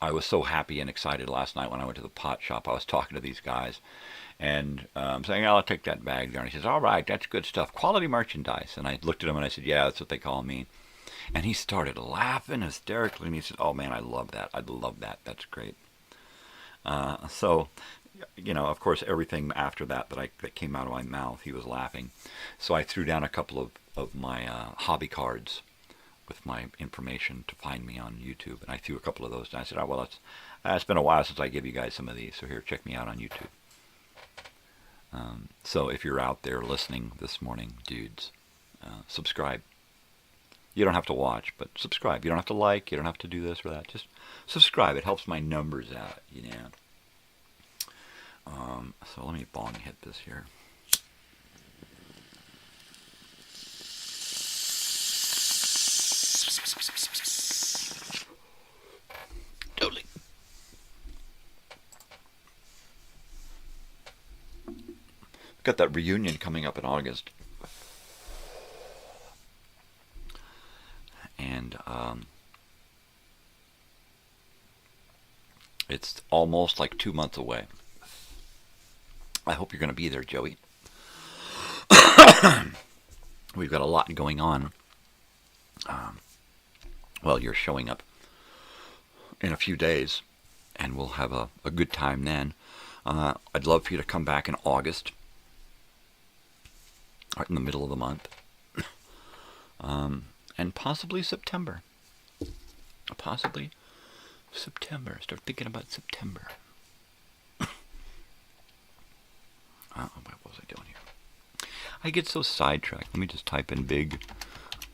I was so happy and excited last night when I went to the pot shop. I was talking to these guys and saying, I'll take that bag there. And he says, all right, that's good stuff. Quality merchandise. And I looked at him and I said, yeah, that's what they call me. And he started laughing hysterically. And he said, oh, man, I love that. I love that. That's great. So, you know, of course, everything after that that came out of my mouth, he was laughing. So I threw down a couple of my hobby cards with my information to find me on YouTube. And I threw a couple of those down. I said, oh, well, it's been a while since I gave you guys some of these. So here, check me out on YouTube. So if you're out there listening this morning, dudes, subscribe. You don't have to watch, but subscribe. You don't have to like. You don't have to do this or that. Just subscribe. It helps my numbers out, you know. So let me bong hit this here. Totally. Got that reunion coming up in August. And it's almost like 2 months away. I hope you're going to be there, Joey. We've got a lot going on. Well, you're showing up in a few days, and we'll have a good time then. I'd love for you to come back in August, right in the middle of the month, and possibly September. Possibly September. Start thinking about September. What was I doing here? I get so sidetracked. Let me just type in Big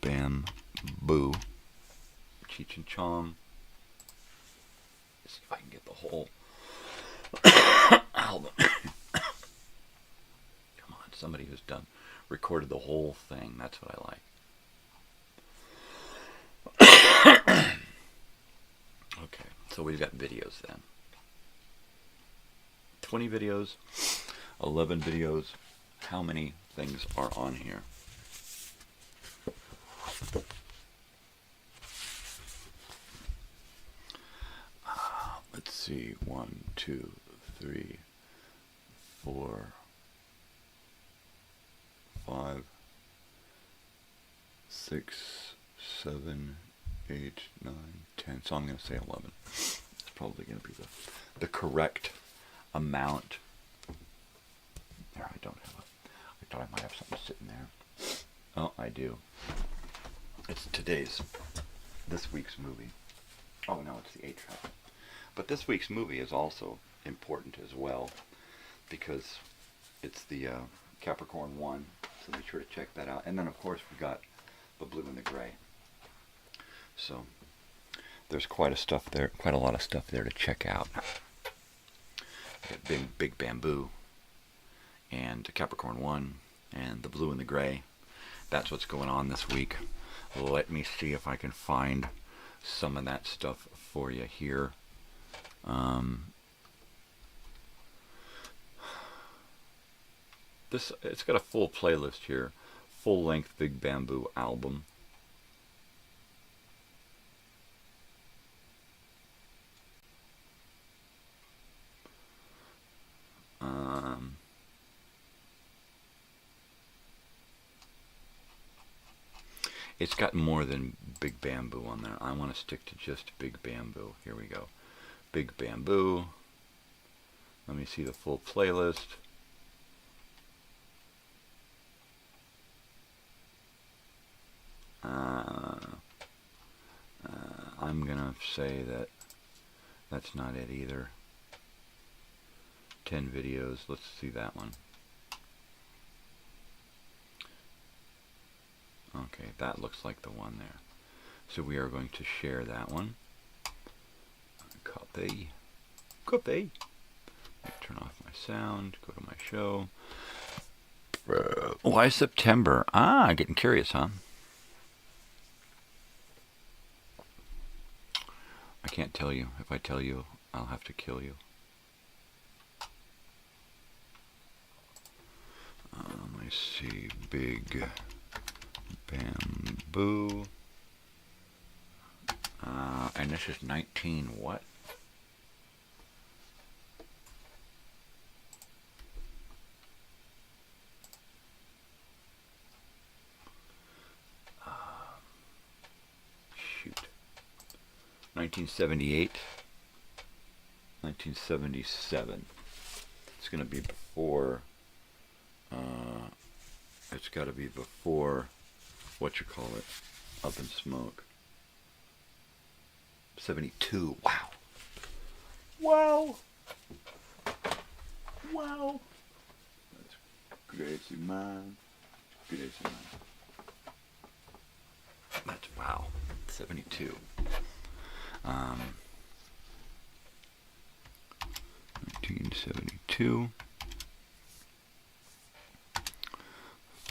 Bamboo. Cheech and Chong. Let's see if I can get the whole album. Come on, somebody who's recorded the whole thing. That's what I like. Okay, so we've got videos then. 20 videos, 11 videos. How many things are on here? Let's see. 1, 2, 3, 4, 5, 6, 7, 8, 9, 10. So I'm going to say 11. It's probably going to be the correct amount. There, I don't have I thought I might have something sitting there. Oh, I do. It's this week's movie. Oh no, it's the 8-track. But this week's movie is also important as well, because it's the Capricorn 1, so be sure to check that out. And then of course we got the Blue and the Gray. So there's quite a lot of stuff there to check out. We got Big Bamboo and Capricorn 1 and the Blue and the Gray. That's what's going on this week. Let me see if I can find some of that stuff for you here. It's got a full playlist here, full-length Big Bamboo album. It's got more than Big Bamboo on there. I want to stick to just Big Bamboo. Here we go. Big Bamboo. Let me see the full playlist. I'm going to say that that's not it either. 10 videos. Let's see that one. Okay, that looks like the one there. So we are going to share that one. Copy. Copy. Turn off my sound. Go to my show. Why September? Ah, getting curious, huh? I can't tell you. If I tell you, I'll have to kill you. Let me see. Big Bamboo. And this is 19 what? Shoot. 1978. 1977. It's going to be before. It's got to be before. What you call it? Up in Smoke. 72. Wow. Wow. Wow. That's crazy, man. Crazy, man. That's wow. 72. 1972.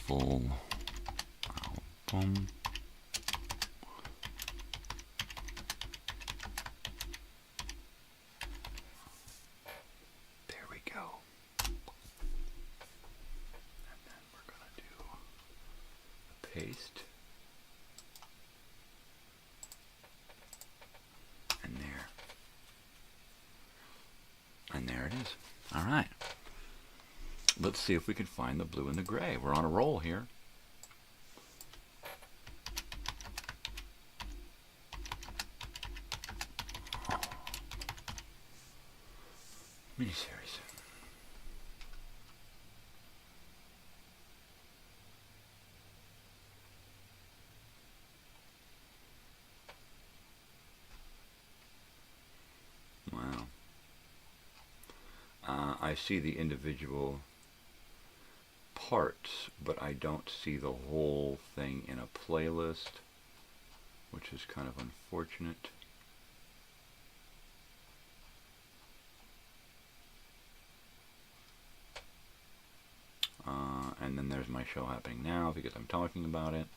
Full album. There we go. And then we're going to do a paste. And there. And there it is. All right. Let's see if we can find the Blue and the Gray. We're on a roll here. Miniseries. Wow. I see the individual parts, but I don't see the whole thing in a playlist, which is kind of unfortunate. And then there's my show happening now because I'm talking about it.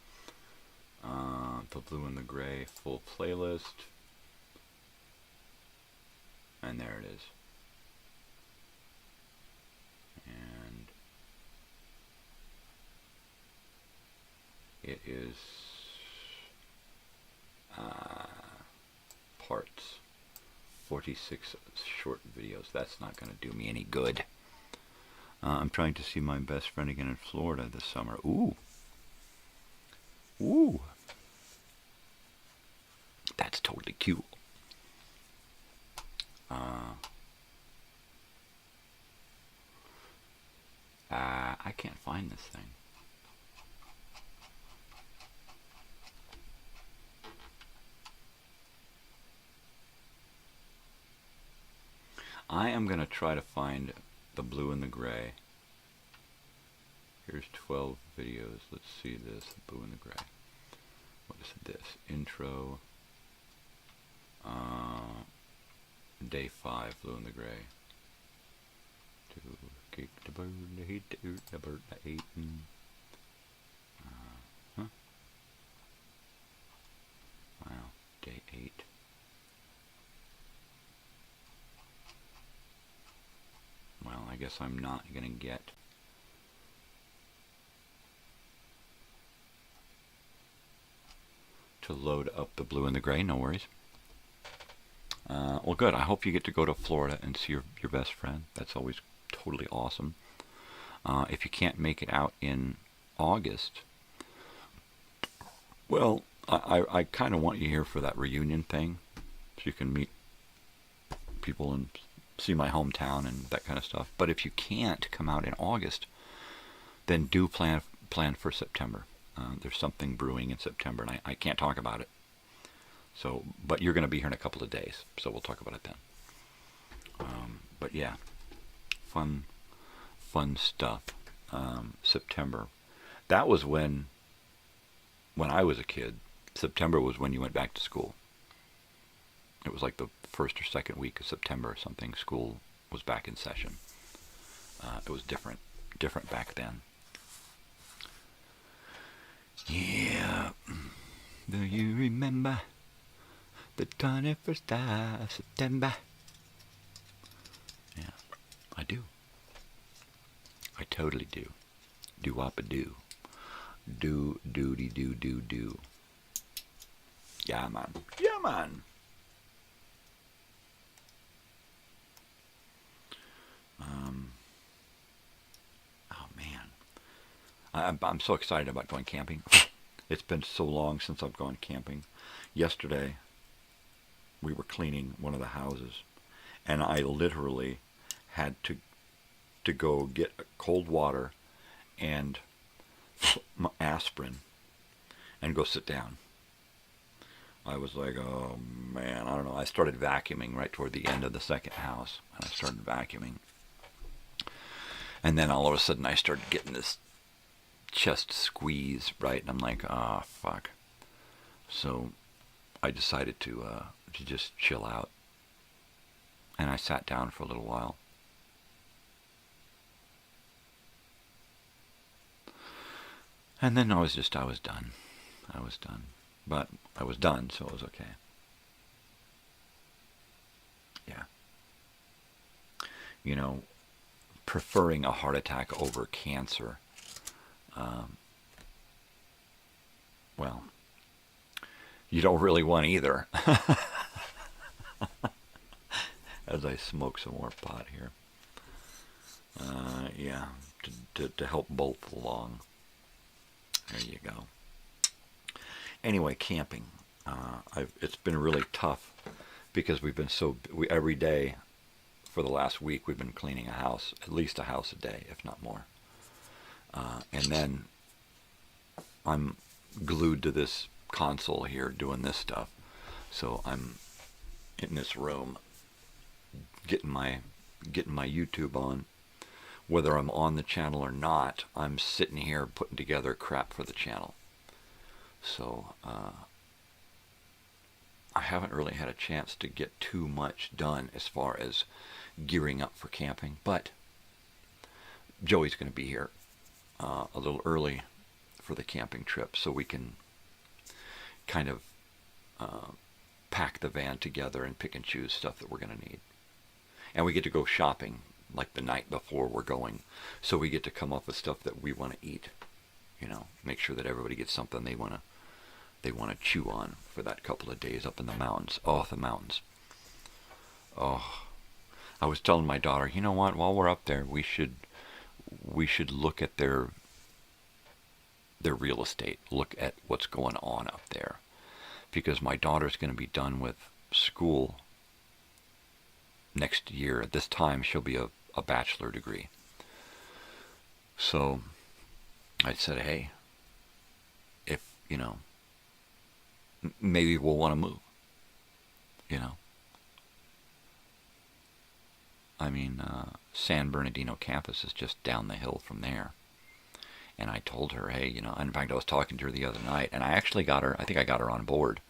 The Blue and the Gray full playlist. And there it is. And it is parts. 46 short videos. That's not going to do me any good. I'm trying to see my best friend again in Florida this summer. Ooh. Ooh. That's totally cute. I can't find this thing. I am going to try to find the Blue and the Gray. Here's 12 videos. Let's see this. The Blue and the Gray. What is this? Intro. Day 5, Blue and the Gray. To keep the bird, the bird, the 8. Huh? Wow. Day 8. Well, I guess I'm not going to get to load up the Blue and the Gray. No worries. Well, good. I hope you get to go to Florida and see your best friend. That's always totally awesome. If you can't make it out in August, well, I kind of want you here for that reunion thing, so you can meet people and see my hometown and that kind of stuff. But if you can't come out in August, then do plan for September. There's something brewing in September, and I can't talk about it. So, but you're going to be here in a couple of days, so we'll talk about it then. But yeah, fun stuff. September. That was when I was a kid. September was when you went back to school. It was like the first or second week of September or something. School was back in session. It was different back then. Yeah. Do you remember the 21st of September? Yeah, I do. I totally do. Do-wop-a-do. Do-doody-do-do-do. Yeah, man. Yeah, man. Oh, man. I'm so excited about going camping. It's been so long since I've gone camping. Yesterday, we were cleaning one of the houses, and I literally had to go get cold water and aspirin and go sit down. I was like, oh man, I don't know. I started vacuuming right toward the end of the second house, and I started vacuuming. And then all of a sudden I started getting this chest squeeze, right? And I'm like, ah, oh, fuck. So I decided to just chill out. And I sat down for a little while. And then I was done. But I was done, so it was okay. Yeah. You know, preferring a heart attack over cancer. Well, you don't really want either. As I smoke some more pot here. Yeah, to help both along. There you go. Anyway, camping. It's been really tough because we've been every day for the last week we've been cleaning a house, at least a house a day, if not more. And then I'm glued to this console here doing this stuff. So I'm in this room getting my YouTube on. Whether I'm on the channel or not, I'm sitting here putting together crap for the channel. So I haven't really had a chance to get too much done as far as gearing up for camping. But Joey's going to be here a little early for the camping trip so we can kind of pack the van together and pick and choose stuff that we're going to need. And we get to go shopping like the night before we're going, so we get to come up with stuff that we want to eat. You know, make sure that everybody gets something they want to chew on for that couple of days up in the mountains. Oh, the mountains. Oh, I was telling my daughter, you know what? While we're up there, we should look at their real estate. Look at what's going on up there, because my daughter's going to be done with school next year. At this time, she'll be a bachelor degree. So I said, hey, if, you know, maybe we'll want to move, you know. I mean, San Bernardino campus is just down the hill from there. And I told her, hey, you know, in fact, I was talking to her the other night, and I actually got her, I think I got her on board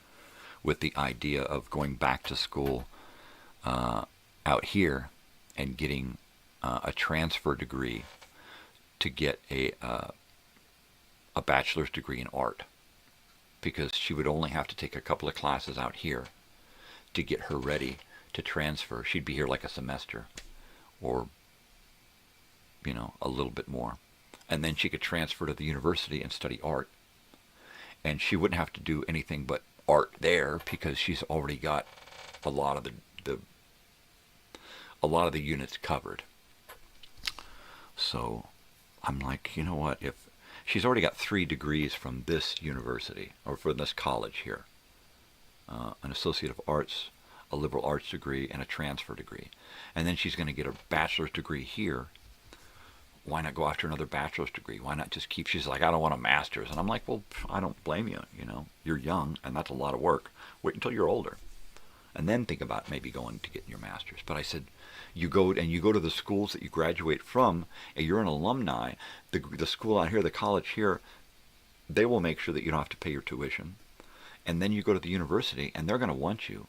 with the idea of going back to school out here and getting a transfer degree to get a bachelor's degree in art, because she would only have to take a couple of classes out here to get her ready to transfer. She'd be here like a semester or, you know, a little bit more. And then she could transfer to the university and study art. And she wouldn't have to do anything but art there, because she's already got a lot of the units covered. So I'm like, you know what, if she's already got 3 degrees from this university, or from this college here, an Associate of Arts, a liberal arts degree, and a transfer degree, and then she's going to get a bachelor's degree here, why not go after another bachelor's degree? Why not just keep, she's like, I don't want a master's. And I'm like, well, I don't blame you, you know, you're young, and that's a lot of work. Wait until you're older, and then think about maybe going to get your master's. But I said, you go to the schools that you graduate from, and you're an alumni, the school out here, the college here, they will make sure that you don't have to pay your tuition. And then you go to the university, and they're going to want you,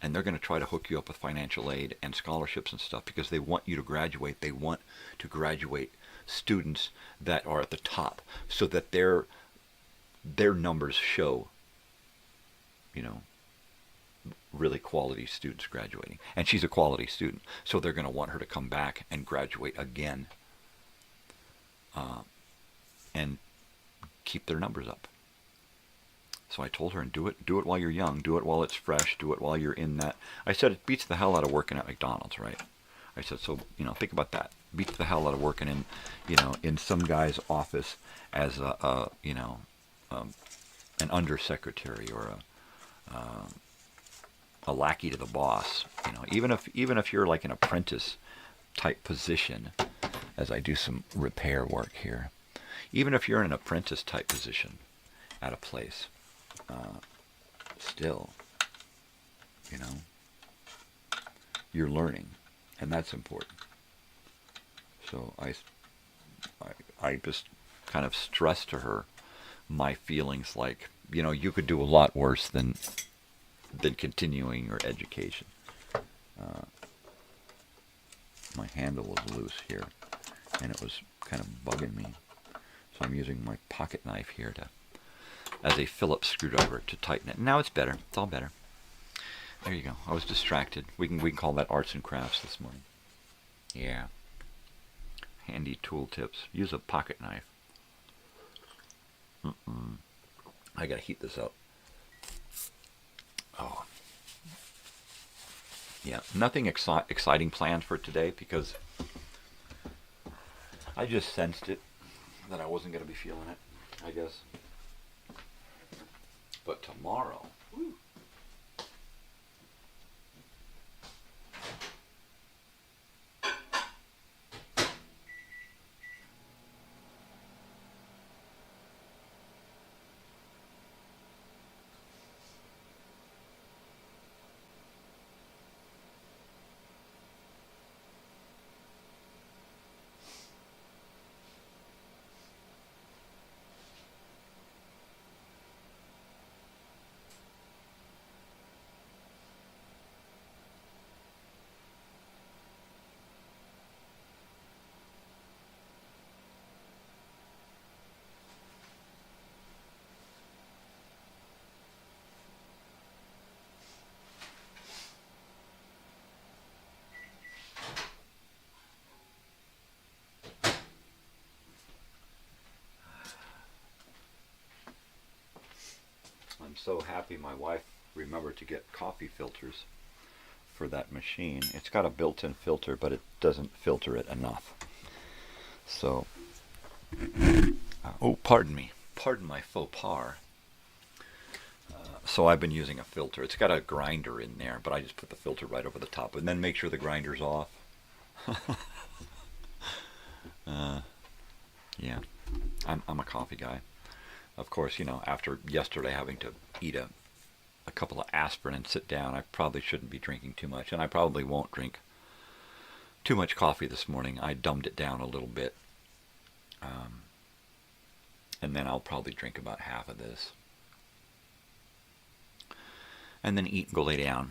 and they're going to try to hook you up with financial aid and scholarships and stuff, because they want you to graduate. They want to graduate students that are at the top, so that their numbers show, you know, really quality students graduating. And she's a quality student, so they're going to want her to come back and graduate again, and keep their numbers up. So I told her, and do it while you're young, do it while it's fresh, do it while you're in that. I said, it beats the hell out of working at McDonald's, right? I said, so, you know, think about that. Beats the hell out of working in, you know, in some guy's office as you know, an undersecretary or a lackey to the boss. You know, even if you're like an apprentice type position, as I do some repair work here, even if you're in an apprentice type position at a place, still, you know, you're learning, and that's important. So I just kind of stressed to her my feelings, like, you know, you could do a lot worse than continuing your education. My handle was loose here, and it was kind of bugging me, so I'm using my pocket knife here as a Phillips screwdriver to tighten it. Now it's better. It's all better. There you go. I was distracted. We can call that arts and crafts this morning. Yeah. Handy tool tips. Use a pocket knife. I gotta heat this up. Oh. Yeah, nothing exciting planned for today, because I just sensed it, that I wasn't gonna be feeling it, I guess. But tomorrow, woo. I'm so happy my wife remembered to get coffee filters for that machine. It's got a built-in filter, but it doesn't filter it enough. So, oh, pardon me. Pardon my faux pas. So I've been using a filter. It's got a grinder in there, but I just put the filter right over the top and then make sure the grinder's off. Yeah, I'm a coffee guy. Of course, you know, after yesterday having to eat a couple of aspirin and sit down, I probably shouldn't be drinking too much, and I probably won't drink too much coffee this morning. I dumbed it down a little bit, and then I'll probably drink about half of this, and then eat and go lay down.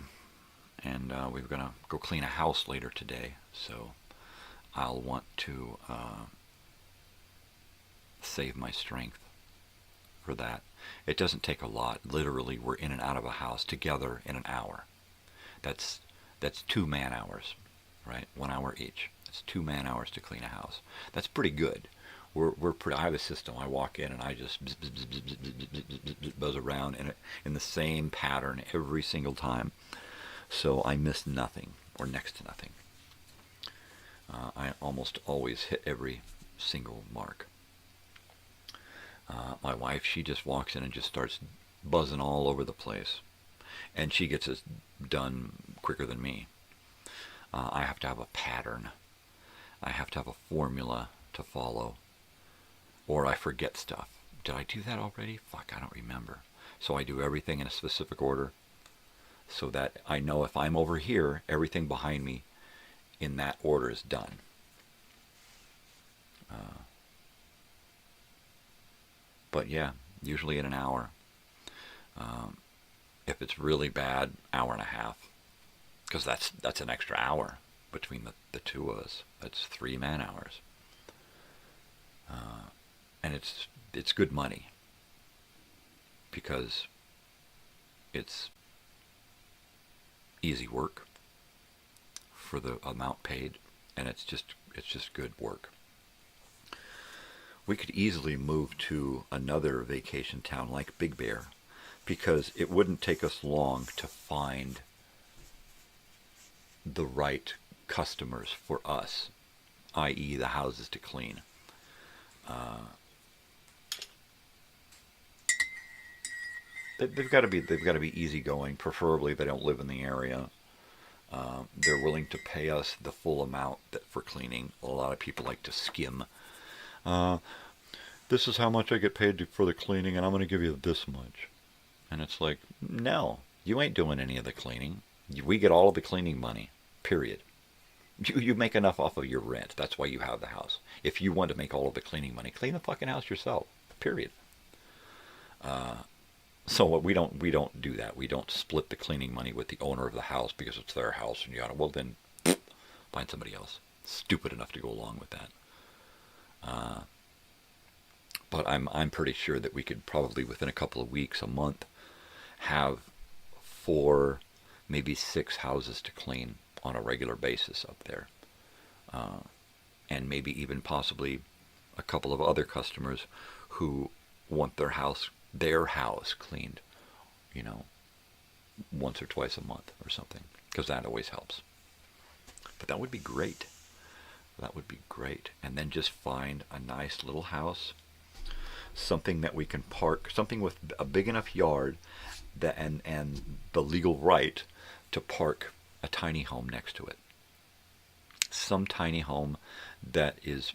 And we're going to go clean a house later today, so I'll want to save my strength for that. It doesn't take a lot. Literally, we're in and out of a house together in an hour. That's 2 man-hours, right? 1 hour each. That's 2 man-hours to clean a house. That's pretty good. We're pretty. I have a system. I walk in and I just buzz around in the same pattern every single time, so I miss nothing or next to nothing. I almost always hit every single mark. My wife, she just walks in and just starts buzzing all over the place. And she gets it done quicker than me. I have to have a pattern. I have to have a formula to follow. Or I forget stuff. Did I do that already? Fuck, I don't remember. So I do everything in a specific order so that I know if I'm over here, everything behind me in that order is done. But yeah, usually in an hour. If it's really bad, hour and a half. Because that's an extra hour between the two of us. That's 3 man-hours. And it's good money. Because it's easy work for the amount paid, and it's just good work. We could easily move to another vacation town like Big Bear, because it wouldn't take us long to find the right customers for us, i.e. the houses to clean. They've got to be easygoing. Preferably they don't live in the area. They're willing to pay us the full amount for cleaning. A lot of people like to skim. This is how much I get paid for the cleaning, and I'm going to give you this much. And it's like, no, you ain't doing any of the cleaning. We get all of the cleaning money, period. You make enough off of your rent. That's why you have the house. If you want to make all of the cleaning money, clean the fucking house yourself, period. So we don't do that. We don't split the cleaning money with the owner of the house because it's their house, and you gotta, well then, find somebody else stupid enough to go along with that. But I'm pretty sure that we could probably within a couple of weeks, a month, have 4, maybe 6 houses to clean on a regular basis up there, and maybe even possibly a couple of other customers who want their house cleaned, you know, once or twice a month or something, because that always helps. But that would be great. That would be great. And then just find a nice little house, something that we can park, something with a big enough yard that and the legal right to park a tiny home next to it. Some tiny home that is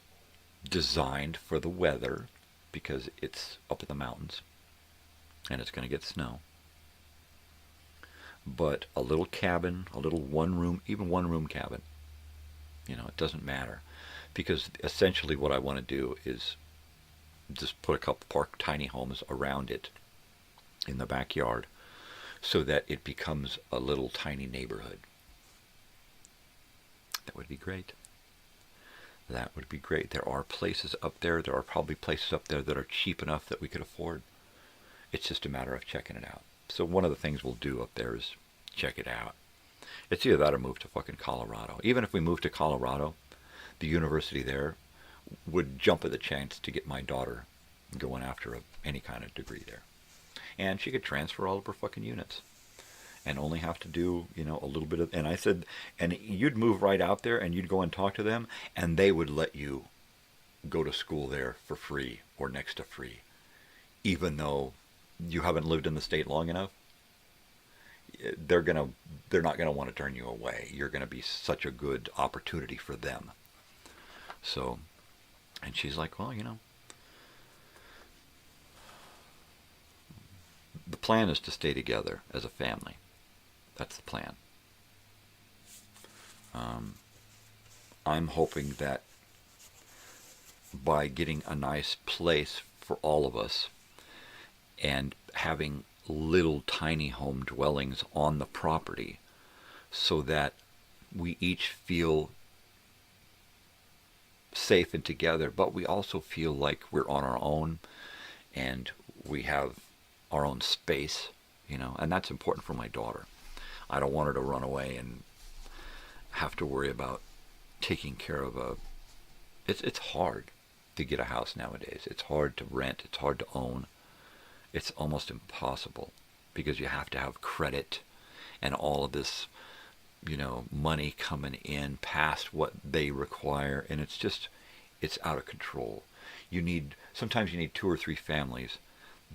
designed for the weather, because it's up in the mountains and it's going to get snow. But a little cabin, a little even one room cabin, you know, it doesn't matter, because essentially what I want to do is just put a couple tiny homes around it in the backyard so that it becomes a little tiny neighborhood. That would be great. That would be great. There are places up there. There are probably places up there that are cheap enough that we could afford. It's just a matter of checking it out. So one of the things we'll do up there is check it out. It's either that or move to fucking Colorado. Even if we move to Colorado, the university there would jump at the chance to get my daughter going after any kind of degree there. And she could transfer all of her fucking units. And only have to do, you know, a little bit of... And I said, and you'd move right out there and you'd go and talk to them, and they would let you go to school there for free or next to free. Even though you haven't lived in the state long enough, they're not gonna want to turn you away. You're gonna be such a good opportunity for them. So, and she's like, well, you know, the plan is to stay together as a family. That's the plan. I'm hoping that by getting a nice place for all of us and having little tiny home dwellings on the property so that we each feel safe and together, but we also feel like we're on our own and we have our own space, you know, and that's important for my daughter. I don't want her to run away and have to worry about taking care of it's hard to get a house nowadays. It's hard to rent. It's hard to own. It's almost impossible because you have to have credit and all of this, you know, money coming in past what they require, and it's out of control. Sometimes you need 2 or 3 families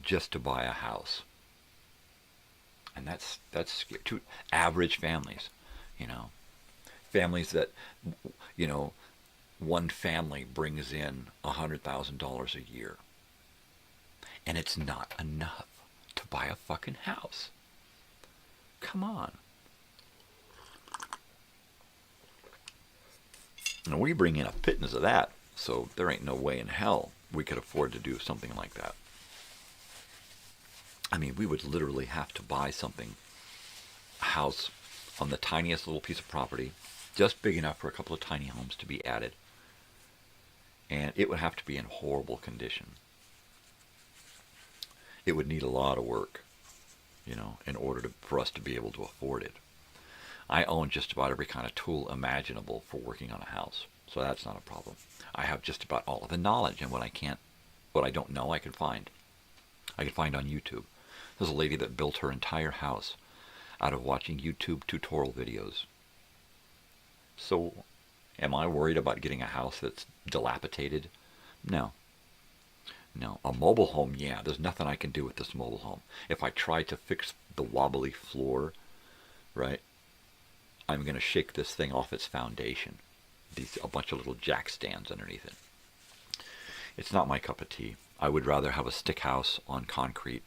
just to buy a house. And that's two average families, you know. Families that, you know, one family brings in $100,000 a year. And it's not enough to buy a fucking house. Come on. And we bring in a pittance of that, so there ain't no way in hell we could afford to do something like that. I mean, we would literally have to buy a house on the tiniest little piece of property, just big enough for a couple of tiny homes to be added. And it would have to be in horrible condition. It would need a lot of work, you know, in order for us to be able to afford it. I own just about every kind of tool imaginable for working on a house, so that's not a problem. I have just about all of the knowledge, and what I don't know, I can find. I can find on YouTube. There's a lady that built her entire house out of watching YouTube tutorial videos. So, am I worried about getting a house that's dilapidated? No. No. A mobile home, yeah, there's nothing I can do with this mobile home. If I try to fix the wobbly floor, right, I'm going to shake this thing off its foundation. A bunch of little jack stands underneath it. It's not my cup of tea. I would rather have a stick house on concrete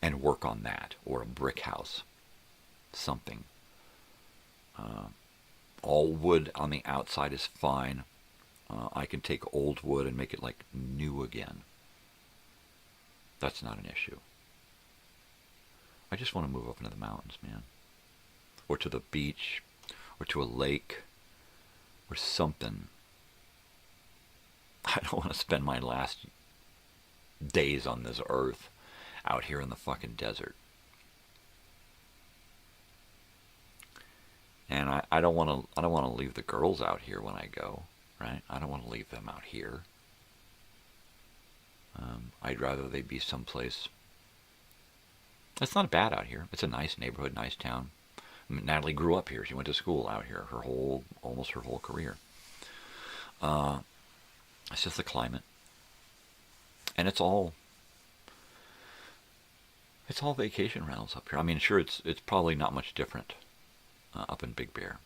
and work on that, or a brick house, something. All wood on the outside is fine. I can take old wood and make it like new again. That's not an issue. I just want to move up into the mountains, man. Or to the beach, or to a lake, or something. I don't want to spend my last days on this earth out here in the fucking desert. And I don't want to leave the girls out here when I go, right? I don't want to leave them out here. I'd rather they be someplace. It's not bad out here. It's a nice neighborhood, nice town. I mean, Natalie grew up here. She went to school out here almost her whole career. It's just the climate. And it's all vacation rentals up here. I mean, sure, it's probably not much different up in Big Bear.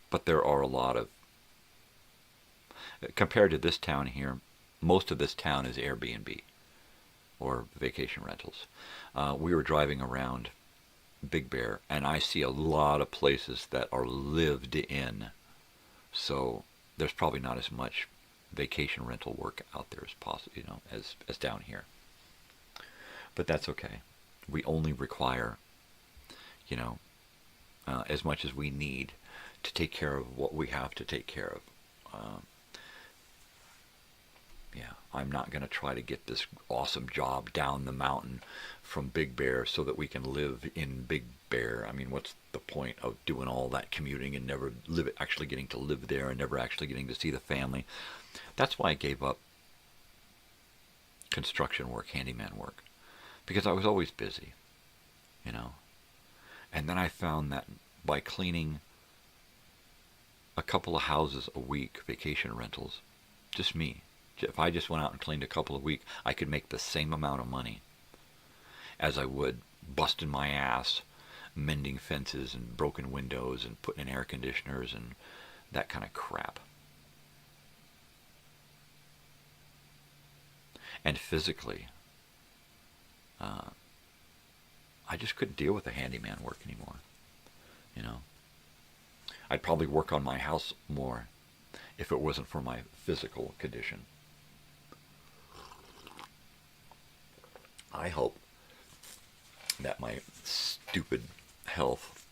But there are a lot of, compared to this town here, most of this town is Airbnb or vacation rentals. We were driving around Big Bear, and I see a lot of places that are lived in. So there's probably not as much vacation rental work out there as possible, you know, as down here. But that's okay. We only require, you know, as much as we need to take care of what we have to take care of. Yeah, I'm not going to try to get this awesome job down the mountain from Big Bear so that we can live in Big Bear. I mean, what's the point of doing all that commuting and never actually getting to live there and never actually getting to see the family? That's why I gave up construction work, handyman work, because I was always busy, you know. And then I found that by cleaning a couple of houses a week, vacation rentals, just me, if I just went out and cleaned a couple a week, I could make the same amount of money as I would busting my ass, mending fences and broken windows and putting in air conditioners and that kind of crap. And physically, I just couldn't deal with the handyman work anymore, you know. I'd probably work on my house more if it wasn't for my physical condition. I hope that my stupid health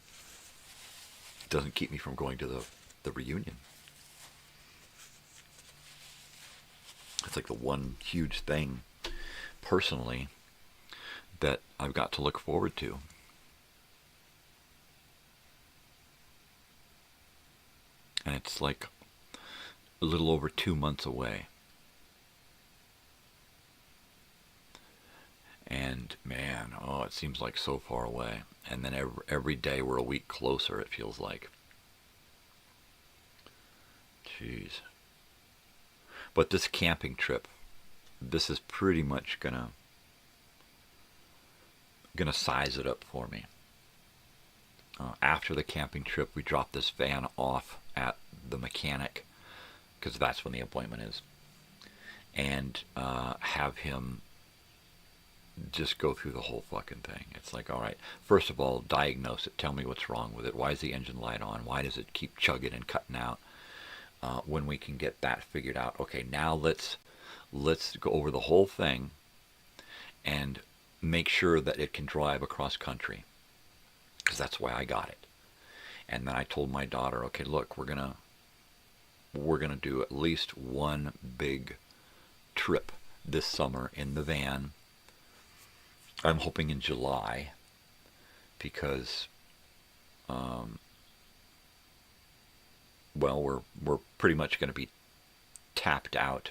doesn't keep me from going to the reunion. It's like the one huge thing, personally, that I've got to look forward to. And it's like a little over 2 months away. And man, oh, it seems like so far away. And then every day we're a week closer, it feels like. Jeez. But this camping trip, this is pretty much gonna size it up for me. After the camping trip, we drop this van off at the mechanic, because that's when the appointment is, and have him just go through the whole fucking thing. It's like, all right, first of all, diagnose it. Tell me what's wrong with it. Why is the engine light on? Why does it keep chugging and cutting out? When we can get that figured out, okay, now let's go over the whole thing and make sure that it can drive across country, because that's why I got it. And then I told my daughter, okay, look, we're gonna do at least one big trip this summer in the van. I'm hoping in July, because well, we're pretty much going to be tapped out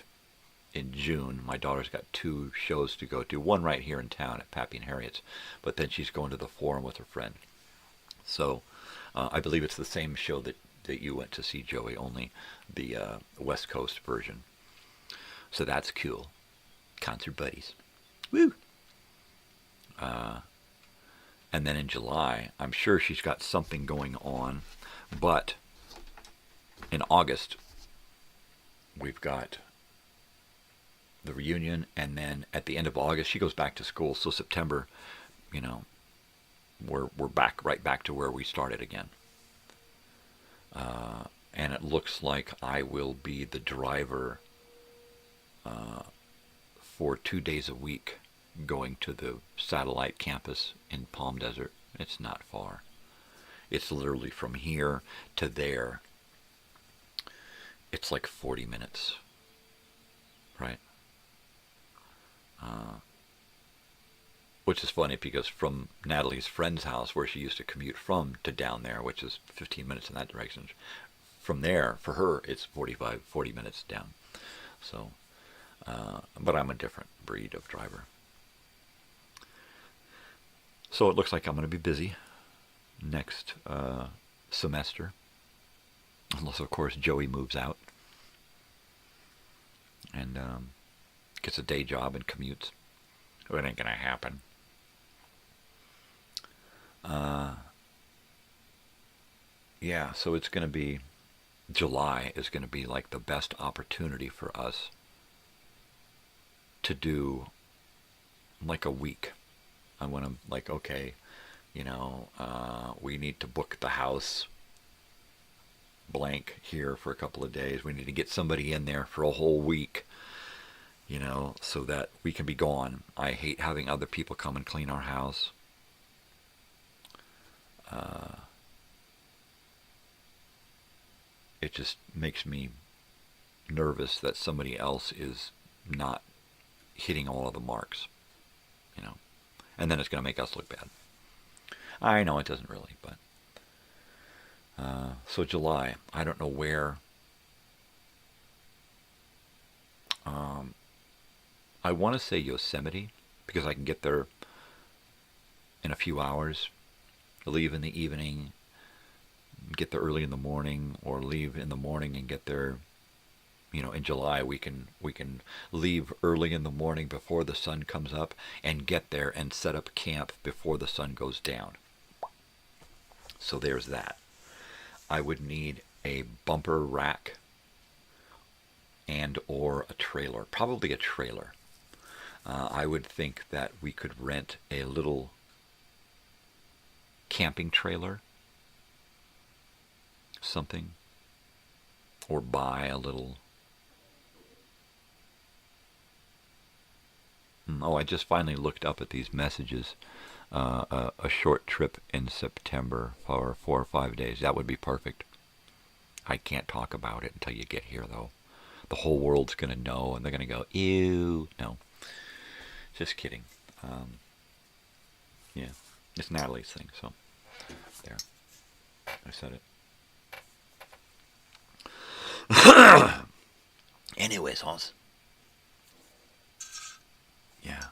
in June. My daughter's got 2 shows to go to, one right here in town at Pappy and Harriet's, but then she's going to the Forum with her friend. So I believe it's the same show that you went to see, Joey, only the West Coast version. So that's cool. Concert buddies. Woo! And then in July, I'm sure she's got something going on, but in August, we've got the reunion, and then at the end of August, she goes back to school. So September, you know, we're right back to where we started again. And it looks like I will be the driver for 2 days a week, going to the satellite campus in Palm Desert. It's not far. It's literally from here to there. It's like 40 minutes, right? Which is funny, because from Natalie's friend's house, where she used to commute from, to down there, which is 15 minutes in that direction, from there, for her, it's 40 minutes down. So, but I'm a different breed of driver. So it looks like I'm going to be busy next semester. Unless, of course, Joey moves out and gets a day job and commutes. It ain't going to happen. Yeah, so it's going to be, July is going to be like the best opportunity for us to do like a week. I want to, like, okay, you know, we need to book the house blank here for a couple of days. We need to get somebody in there for a whole week, you know, so that we can be gone. I hate having other people come and clean our house. It just makes me nervous that somebody else is not hitting all of the marks, you know, and then it's going to make us look bad. I know it doesn't really, but so July, I don't know where I want to say Yosemite, because I can get there in a few hours, leave in the evening, get there early in the morning, or leave in the morning and get there, you know, in July. We can leave early in the morning before the sun comes up and get there and set up camp before the sun goes down. So there's that. I would need a bumper rack and or a trailer, probably a trailer. I would think that we could rent a little camping trailer, something, or buy a little. Oh, I just finally looked up at these messages. A short trip in September for 4 or 5 days. That would be perfect. I can't talk about it until you get here, though. The whole world's going to know, and they're going to go, ew. No. Just kidding. Yeah. It's Natalie's thing, so there. I said it. Anyways, Hans. Yeah.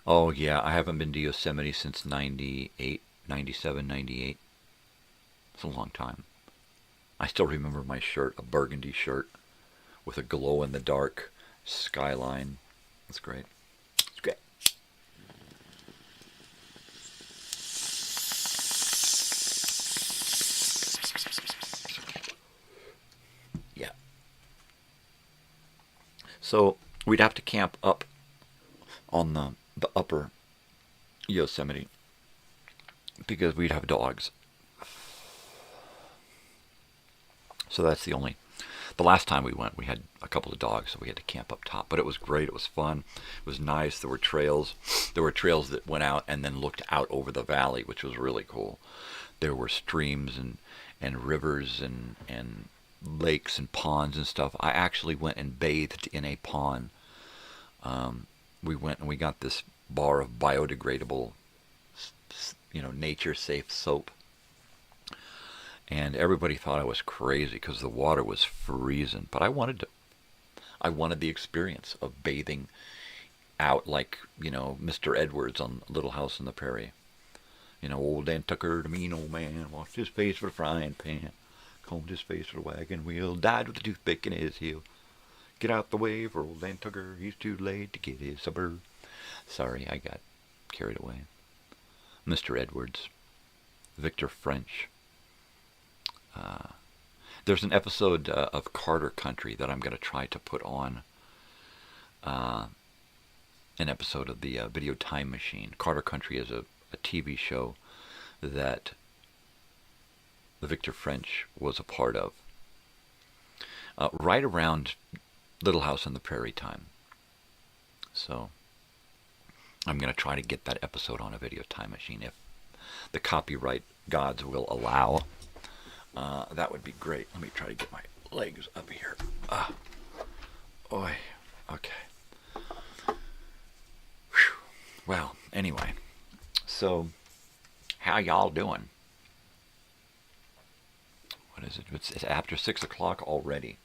Oh, yeah, I haven't been to Yosemite since 98, 97, 98. It's a long time. I still remember my shirt, a burgundy shirt with a glow-in-the-dark skyline. It's great. It's great. Yeah. So we'd have to camp up on the upper Yosemite because we'd have dogs. So that's the last time we went, we had a couple of dogs, so we had to camp up top. But it was great. It was fun. It was nice. There were trails. There were trails that went out and then looked out over the valley, which was really cool. There were streams and rivers and lakes and ponds and stuff. I actually went and bathed in a pond. We went and we got this bar of biodegradable, nature-safe soap. And everybody thought I was crazy because the water was freezing. But I wanted the experience of bathing out like, Mr. Edwards on Little House on the Prairie. Old Dan Tucker, the mean old man, washed his face with a frying pan, combed his face with a wagon wheel, died with a toothpick in his heel. Get out the way for old Dan Tucker, he's too late to get his supper. Sorry, I got carried away. Mr. Edwards, Victor French. There's an episode of Carter Country that I'm going to try to put on. An episode of the Video Time Machine. Carter Country is a TV show that the Victor French was a part of. Right around Little House on the Prairie time. So I'm going to try to get that episode on a Video Time Machine if the copyright gods will allow. That would be great. Let me try to get my legs up here. Oi. Okay. Whew. Well, anyway. So, how y'all doing? What is it? It's after 6 o'clock already.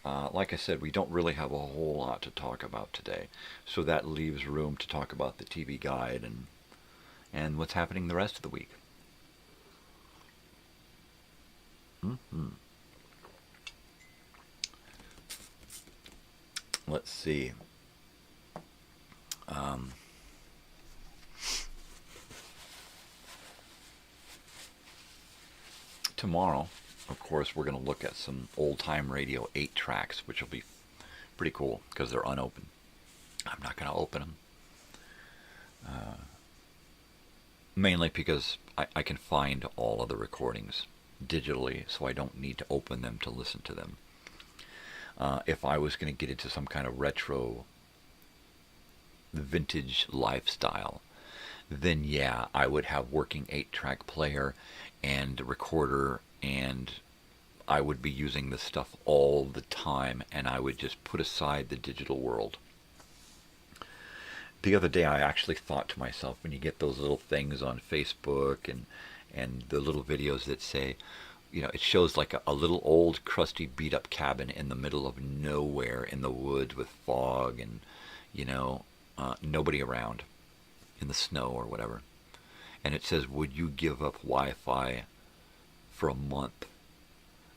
Like I said, we don't really have a whole lot to talk about today. So that leaves room to talk about the TV guide and what's happening the rest of the week. Let's see. Tomorrow, of course, we're going to look at some old-time radio 8 tracks, which will be pretty cool because they're unopened. I'm not going to open them. Mainly because I can find all of the recordings digitally, so I don't need to open them to listen to them. If I was going to get into some kind of retro vintage lifestyle, then yeah, I would have working 8-track player and recorder, and I would be using this stuff all the time, and I would just put aside the digital world. The other day I actually thought to myself, when you get those little things on Facebook and the little videos that say, you know, it shows like a little old crusty beat up cabin in the middle of nowhere in the woods with fog and, you know, nobody around in the snow or whatever. And it says, would you give up Wi-Fi for a month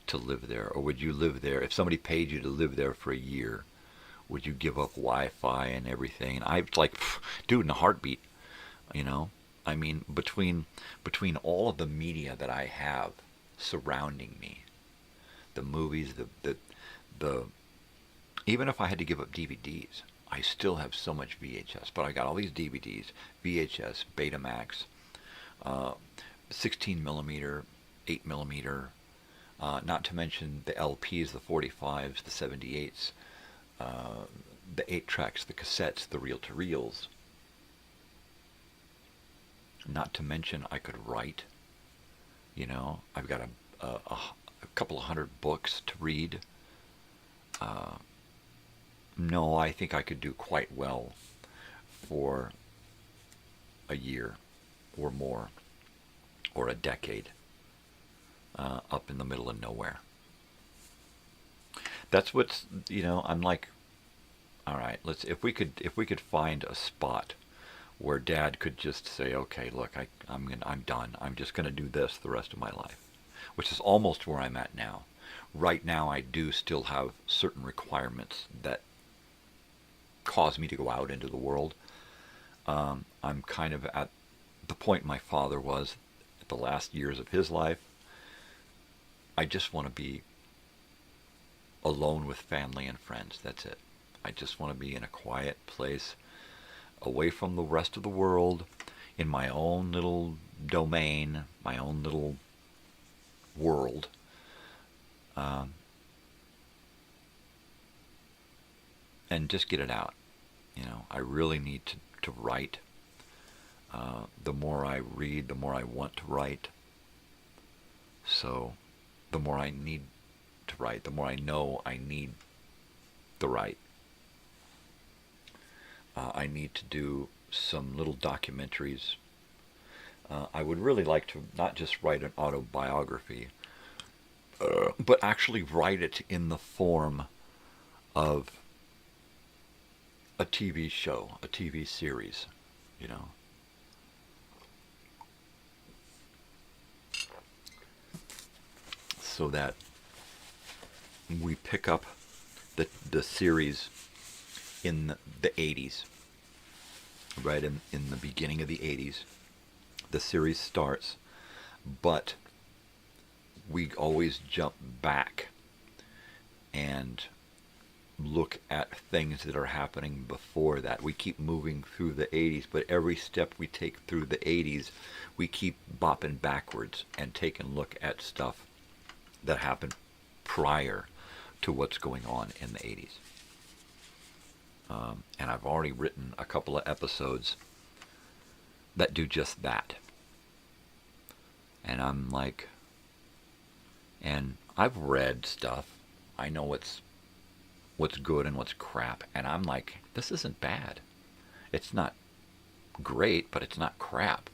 to live there? Or would you live there, if somebody paid you to live there for a year, would you give up Wi-Fi and everything? And I was like, dude, in a heartbeat, you know? I mean, between all of the media that I have surrounding me, the movies, the even if I had to give up DVDs, I still have so much VHS. But I got all these DVDs, VHS, Betamax, 16 millimeter, 8 millimeter, not to mention the LPs, the 45s, the 78s, the 8-tracks, the cassettes, the reel-to-reels. Not to mention I could write. You know, I've got a couple of hundred books to read. No, I think I could do quite well for a year or more, or a decade, up in the middle of nowhere. That's what's, you know, I'm like, all right, if we could find a spot where Dad could just say, okay, look, I'm done. I'm just going to do this the rest of my life, which is almost where I'm at now. Right now, I do still have certain requirements that cause me to go out into the world. I'm kind of at the point my father was at the last years of his life. I just want to be alone with family and friends. That's it. I just want to be in a quiet place, away from the rest of the world, in my own little domain, my own little world. And just get it out. You know, I really need to write. The more I read, the more I want to write. So, the more I need to write, the more I know I need to write. I need to do some little documentaries. I would really like to not just write an autobiography, but actually write it in the form of a TV show, a TV series, you know. So that we pick up the series in the 80s, right in the beginning of the 80s. The series starts, but we always jump back and look at things that are happening before that. We keep moving through the 80s, but every step we take through the 80s, we keep bopping backwards and taking a look at stuff that happened prior to what's going on in the 80s. And I've already written a couple of episodes that do just that. And I'm like, and I've read stuff. I know what's good and what's crap. And I'm like, this isn't bad. It's not great, but it's not crap.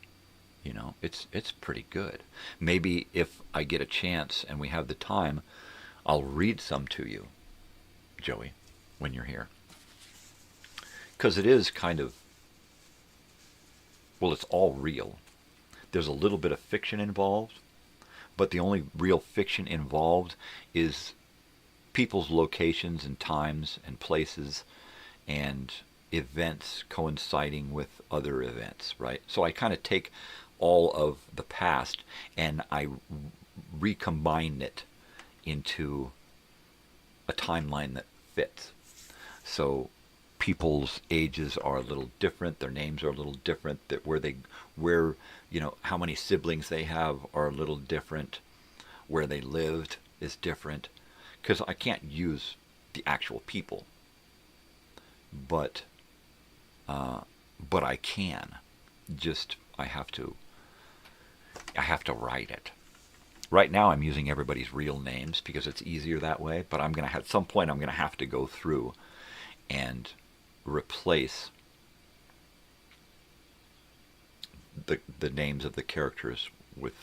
You know, it's pretty good. Maybe if I get a chance and we have the time, I'll read some to you, Joey, when you're here. Because it is kind of, well, it's all real. There's a little bit of fiction involved, but the only real fiction involved is people's locations and times and places and events coinciding with other events, right? So I kind of take all of the past and I recombine it into a timeline that fits. So people's ages are a little different, their names are a little different, that where you know, how many siblings they have are a little different, where they lived is different, because I can't use the actual people, but I can. Just I have to write it. Right now I'm using everybody's real names because it's easier that way, but at some point I'm going to have to go through and replace the names of the characters with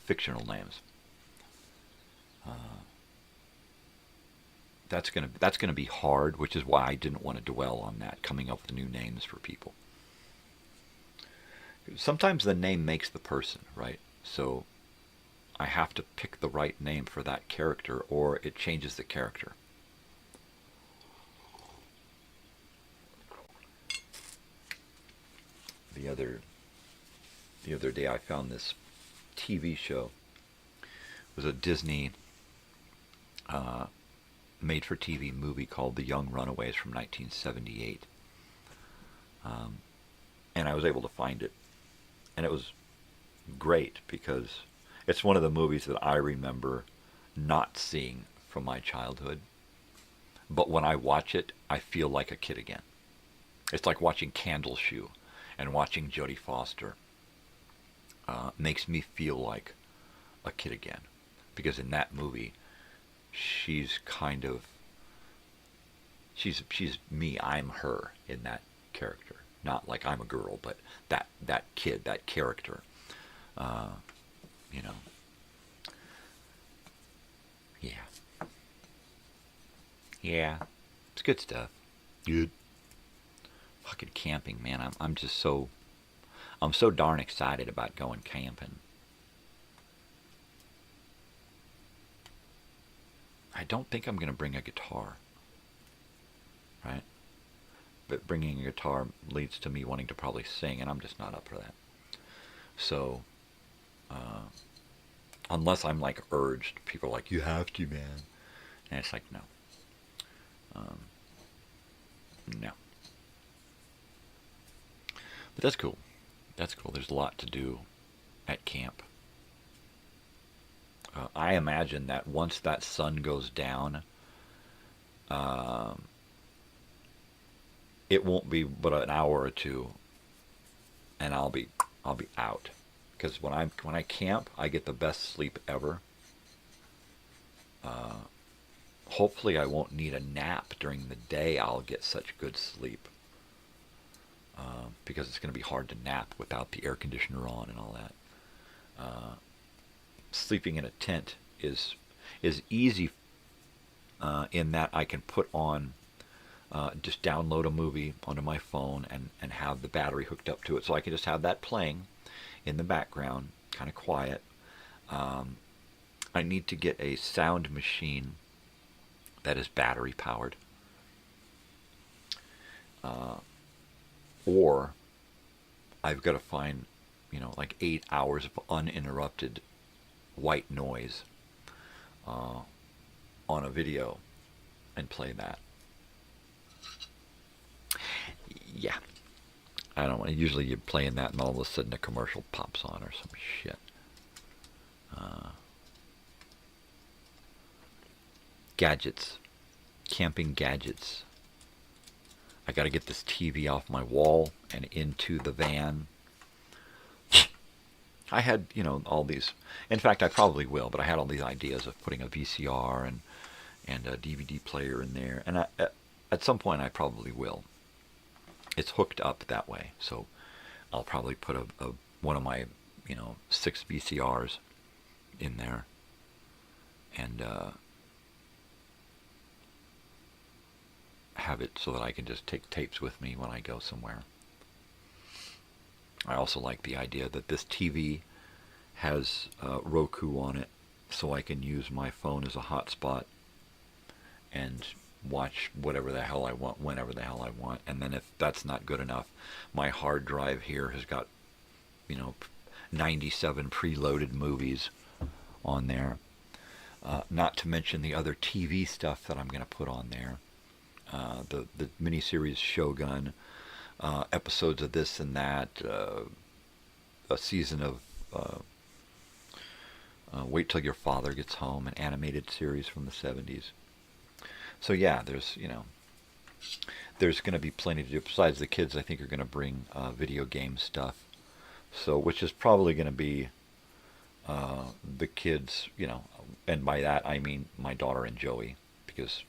fictional names. That's gonna be hard, which is why I didn't want to dwell on that, coming up with new names for people. Sometimes the name makes the person, right? So I have to pick the right name for that character, or it changes the character. The other day I found this TV show. It was a Disney made-for-TV movie called The Young Runaways from 1978. And I was able to find it. And it was great because it's one of the movies that I remember not seeing from my childhood. But when I watch it, I feel like a kid again. It's like watching Candleshoe and watching Jodie Foster. Makes me feel like a kid again. Because in that movie, she's me, I'm her in that character. Not like I'm a girl, but that kid, that character. You know. Yeah. Yeah. It's good stuff. Good. Fucking camping, man. I'm so darn excited about going camping. I don't think I'm going to bring a guitar. Right? But bringing a guitar leads to me wanting to probably sing, and I'm just not up for that. So, unless I'm like urged, people are like, you have to, man. And it's like, no. No. But that's cool. That's cool. There's a lot to do at camp. I imagine that once that sun goes down, it won't be but an hour or two, and I'll be out. Because when I camp, I get the best sleep ever. Hopefully, I won't need a nap during the day. I'll get such good sleep. Because it's going to be hard to nap without the air conditioner on and all that. Sleeping in a tent is easy in that I can put on, just download a movie onto my phone and have the battery hooked up to it. So I can just have that playing in the background, kind of quiet. I need to get a sound machine that is battery powered. Or I've got to find, like 8 hours of uninterrupted white noise on a video and play that. Yeah. I don't know. Usually you're playing that and all of a sudden a commercial pops on or some shit. Gadgets. Camping gadgets. I got to get this TV off my wall and into the van. I had, all these. In fact, I probably will, but I had all these ideas of putting a VCR and a DVD player in there. And at some point, I probably will. It's hooked up that way, so I'll probably put one of my, 6 VCRs in there, and have it so that I can just take tapes with me when I go somewhere. I also like the idea that this TV has Roku on it, so I can use my phone as a hotspot and watch whatever the hell I want, whenever the hell I want. And then if that's not good enough, my hard drive here has got, 97 preloaded movies on there. Not to mention the other TV stuff that I'm going to put on there. The miniseries Shogun, episodes of this and that, a season of Wait Till Your Father Gets Home, an animated series from the 70s. So yeah, there's going to be plenty to do. Besides, the kids, I think, are going to bring video game stuff. So, which is probably going to be the kids, and by that I mean my daughter and Joey, because,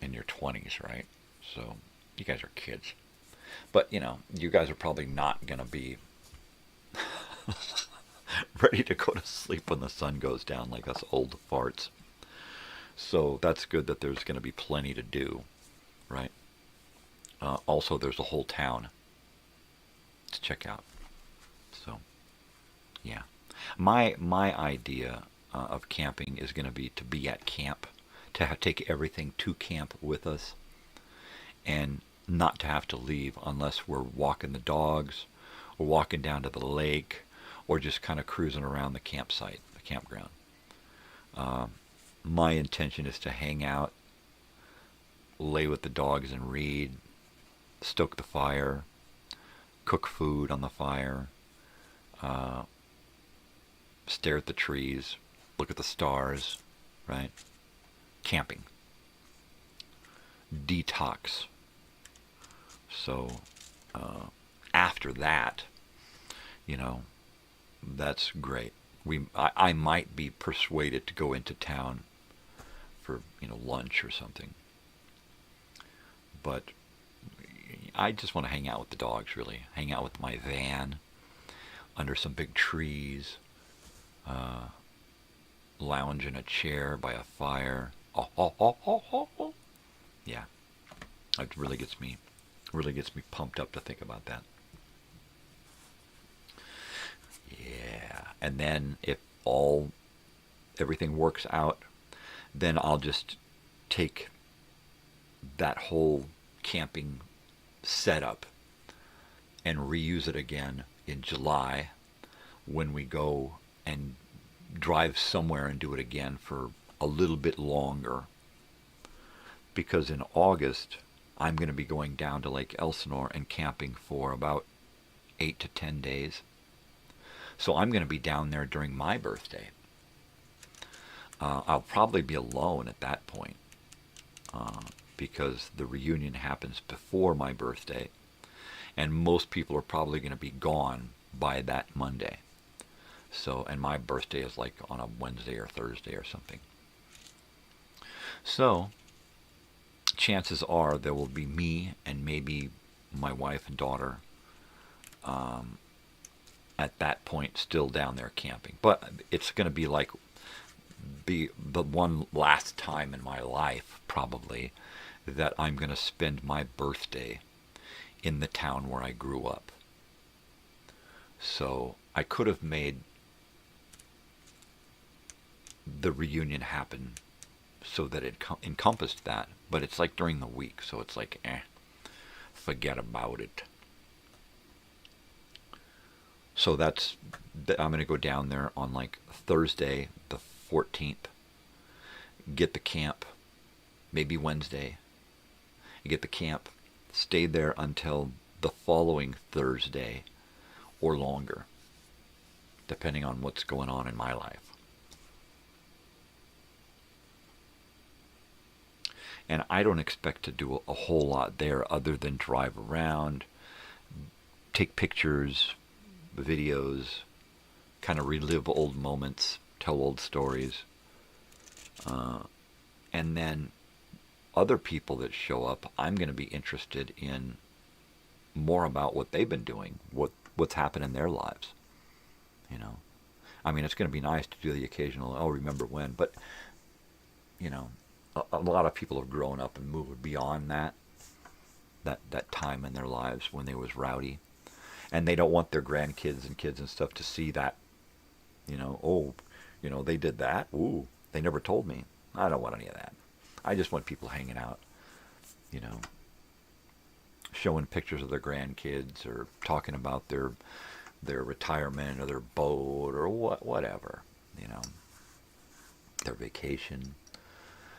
in your 20s, right? So, you guys are kids. But, you guys are probably not going to be ready to go to sleep when the sun goes down, like us old farts. So that's good that there's going to be plenty to do, right? Also, there's a whole town to check out. So, yeah. My idea of camping is going to be at camp, to take everything to camp with us, and not to have to leave unless we're walking the dogs, or walking down to the lake, or just kind of cruising around the campsite, the campground. My intention is to hang out, lay with the dogs and read, stoke the fire, cook food on the fire, stare at the trees, look at the stars, right? Camping. Detox. So, after that, you know, that's great. I might be persuaded to go into town for, you know, lunch or something. But I just want to hang out with the dogs, really. Hang out with my van, under some big trees, lounge in a chair by a fire. Yeah, it really gets me pumped up to think about that. Yeah, and then if everything works out, then I'll just take that whole camping setup and reuse it again in July when we go and drive somewhere and do it again for a little bit longer. Because in August, I'm going to be going down to Lake Elsinore and camping for about 8 to 10 days. So I'm going to be down there during my birthday. I'll probably be alone at that point, because the reunion happens before my birthday, and most people are probably going to be gone by that Monday. So, and my birthday is like on a Wednesday or Thursday or something. So, chances are there will be me and maybe my wife and daughter at that point still down there camping. But it's going to be like the one last time in my life, probably, that I'm going to spend my birthday in the town where I grew up. So I could have made the reunion happen so that it encompassed that, but it's like during the week, so it's like, forget about it. So I'm going to go down there on like Thursday the 14th, get the camp, maybe Wednesday, get the camp, stay there until the following Thursday or longer, depending on what's going on in my life. And I don't expect to do a whole lot there other than drive around, take pictures, videos, kind of relive old moments, tell old stories. And then other people that show up, I'm going to be interested in more about what they've been doing, what's happened in their lives. You know, I mean, it's going to be nice to do the occasional, oh, remember when, but, you know, a lot of people have grown up and moved beyond that time in their lives when they was rowdy, and they don't want their grandkids and kids and stuff to see that, you know, oh, you know, they did that, ooh, they never told me. I don't want any of that. I just want people hanging out, you know, showing pictures of their grandkids or talking about their retirement or their boat or whatever, you know, their vacation.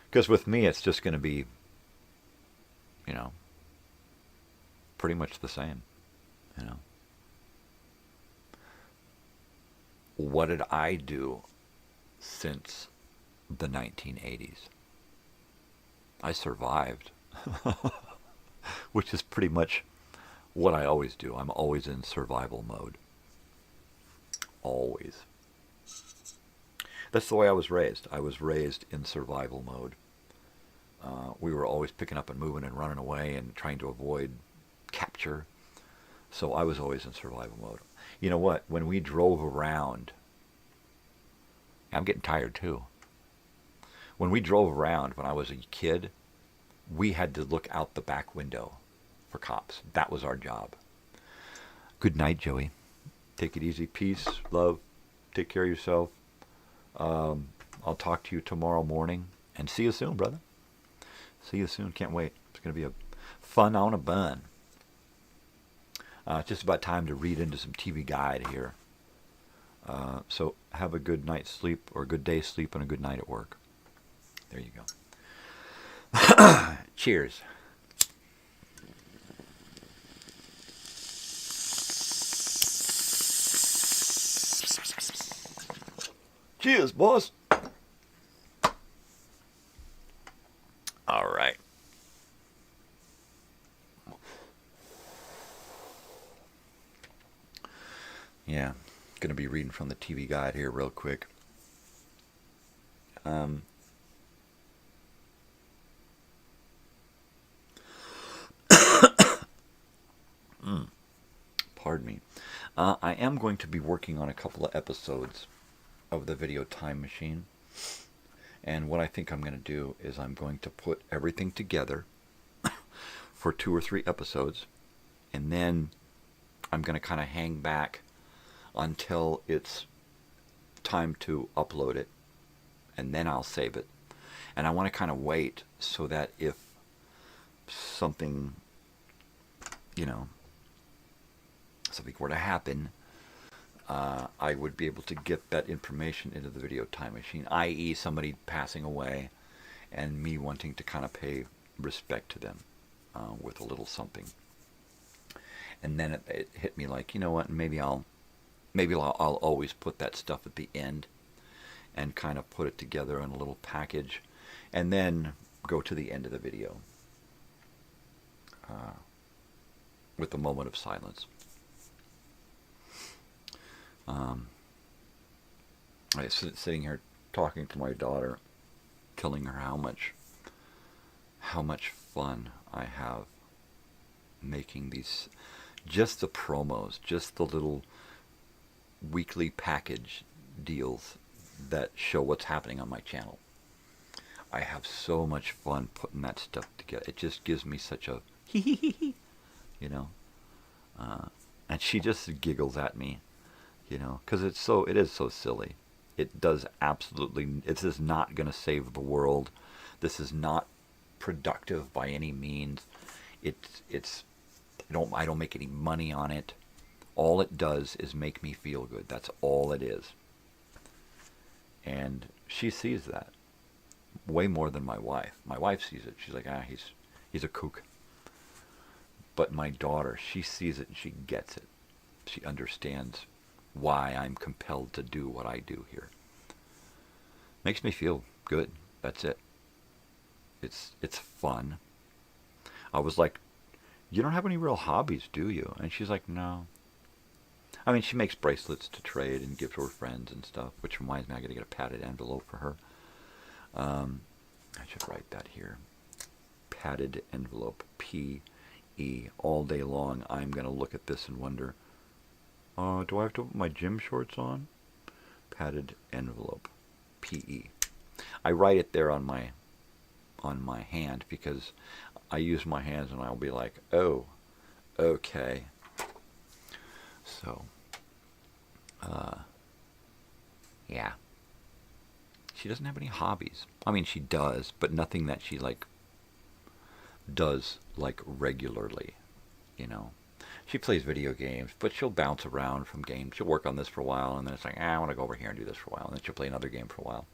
Because with me, it's just going to be, you know, pretty much the same, you know. What did I do since the 1980s? I survived, which is pretty much what I always do. I'm always in survival mode. Always. That's the way I was raised. I was raised in survival mode. We were always picking up and moving and running away and trying to avoid capture. So I was always in survival mode. You know what? When we drove around I'm getting tired too. When we drove around when I was a kid, we had to look out the back window for cops. That was our job. Good night, Joey. Take it easy. Peace, love. Take care of yourself. I'll talk to you tomorrow morning. And see you soon, brother. See you soon. Can't wait. It's going to be a fun on a bun. It's just about time to read into some TV Guide here. So have a good night's sleep, or a good day's sleep, and a good night at work. There you go. Cheers. Cheers, boss. All right. Yeah, going to be reading from the TV Guide here real quick. Pardon me. I am going to be working on a couple of episodes of the Video Time Machine. And what I think I'm going to do is I'm going to put everything together for 2 or 3 episodes. And then I'm going to kind of hang back until it's time to upload it. And then I'll save it. And I want to kind of wait so that if something, you know, something were to happen, I would be able to get that information into the Video Time Machine, i.e. somebody passing away and me wanting to kind of pay respect to them with a little something. And then it hit me like, you know what, maybe I'll always put that stuff at the end and kind of put it together in a little package and then go to the end of the video with a moment of silence. I was sitting here talking to my daughter, telling her how much fun I have making these, just the promos, just the little weekly package deals that show what's happening on my channel. I have so much fun putting that stuff together. It just gives me such a hee, you know. And she just giggles at me, you know, because it is so silly. It does absolutely. This is not going to save the world. This is not productive by any means. I don't make any money on it. All it does is make me feel good. That's all it is. And she sees that way more than my wife. My wife sees it. She's like, he's a kook. But my daughter, she sees it and she gets it. She understands why I'm compelled to do what I do here. Makes me feel good. That's it. It's fun. I was like, you don't have any real hobbies, do you? And she's like, no. I mean, she makes bracelets to trade and give to her friends and stuff, which reminds me I got to get a padded envelope for her. I should write that here. Padded envelope. P-E. All day long, I'm going to look at this and wonder, do I have to put my gym shorts on? Padded envelope. P-E. I write it there on my hand because I use my hands and I'll be like, oh, okay. So, yeah. She doesn't have any hobbies. I mean, she does, but nothing that she does regularly, you know. She plays video games, but she'll bounce around from games. She'll work on this for a while, and then it's like, I want to go over here and do this for a while, and then she'll play another game for a while.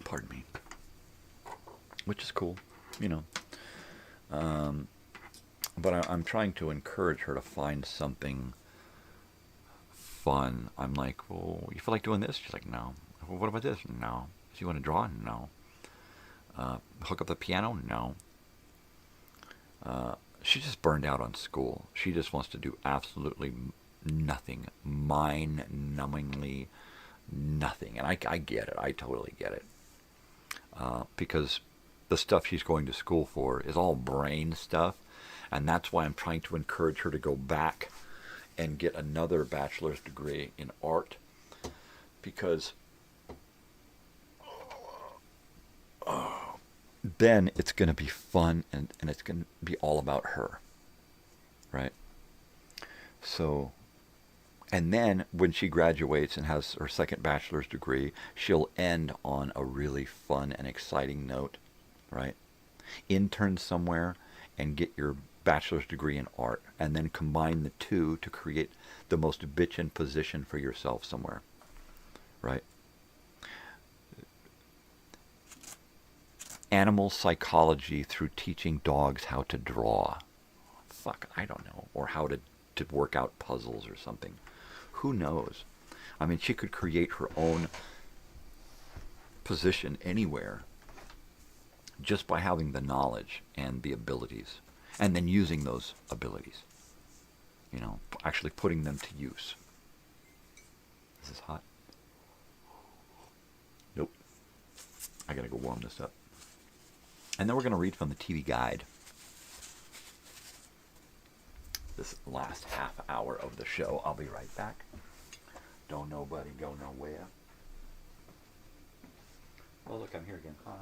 Pardon me. Which is cool, you know. But I'm trying to encourage her to find something fun. I'm like, well, you feel like doing this? She's like, no. Well, what about this? No. Do you want to draw? No. Hook up the piano? No. She's just burned out on school. She just wants to do absolutely nothing. Mind-numbingly nothing. And I get it. I totally get it. Because the stuff she's going to school for is all brain stuff. And that's why I'm trying to encourage her to go back and get another bachelor's degree in art, because then it's going to be fun, and it's going to be all about her, right? So, and then when she graduates and has her second bachelor's degree, she'll end on a really fun and exciting note, right? Intern somewhere and get your bachelor's degree in art, and then combine the two to create the most bitchin' position for yourself somewhere, right? Animal psychology through teaching dogs how to draw. Fuck, I don't know. Or how to work out puzzles or something. Who knows? I mean, she could create her own position anywhere just by having the knowledge and the abilities, and then using those abilities. You know, actually putting them to use. Is this hot? Nope. I gotta go warm this up. And then we're gonna read from the TV Guide. This last half hour of the show. I'll be right back. Don't nobody go nowhere. Oh, look, I'm here again. Hi.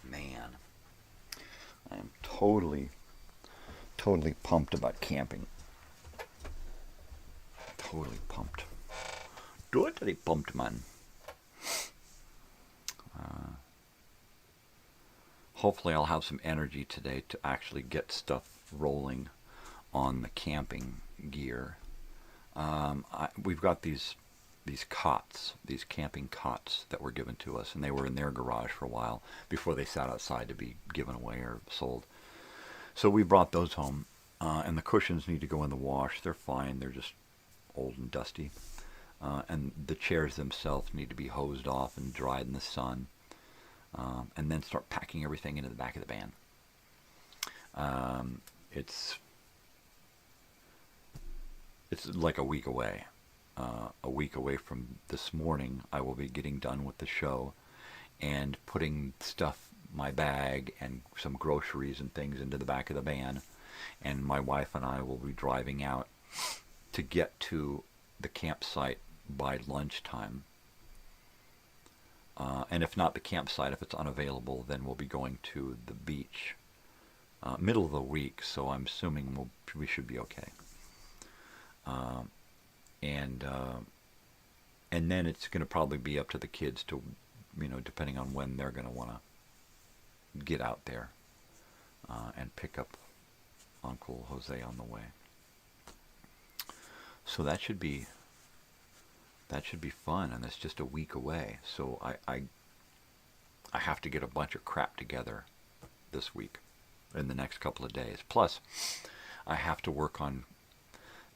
Man, I am totally pumped about camping. Totally pumped. Totally pumped, man. Hopefully I'll have some energy today to actually get stuff rolling on the camping gear. We've got these cots, these camping cots that were given to us, and they were in their garage for a while before they sat outside to be given away or sold. So we brought those home, and the cushions need to go in the wash. They're fine. They're just old and dusty. And the chairs themselves need to be hosed off and dried in the sun, and then start packing everything into the back of the van. It's like a week away. A week away from this morning, I will be getting done with the show and putting stuff, my bag and some groceries and things into the back of the van, and my wife and I will be driving out to get to the campsite by lunchtime. And if not the campsite, if it's unavailable, then we'll be going to the beach middle of the week, so I'm assuming we should be okay. And then it's going to probably be up to the kids to, depending on when they're going to want to get out there and pick up Uncle Jose on the way. So that should be fun, and it's just a week away. So I have to get a bunch of crap together this week, in the next couple of days. Plus, I have to work on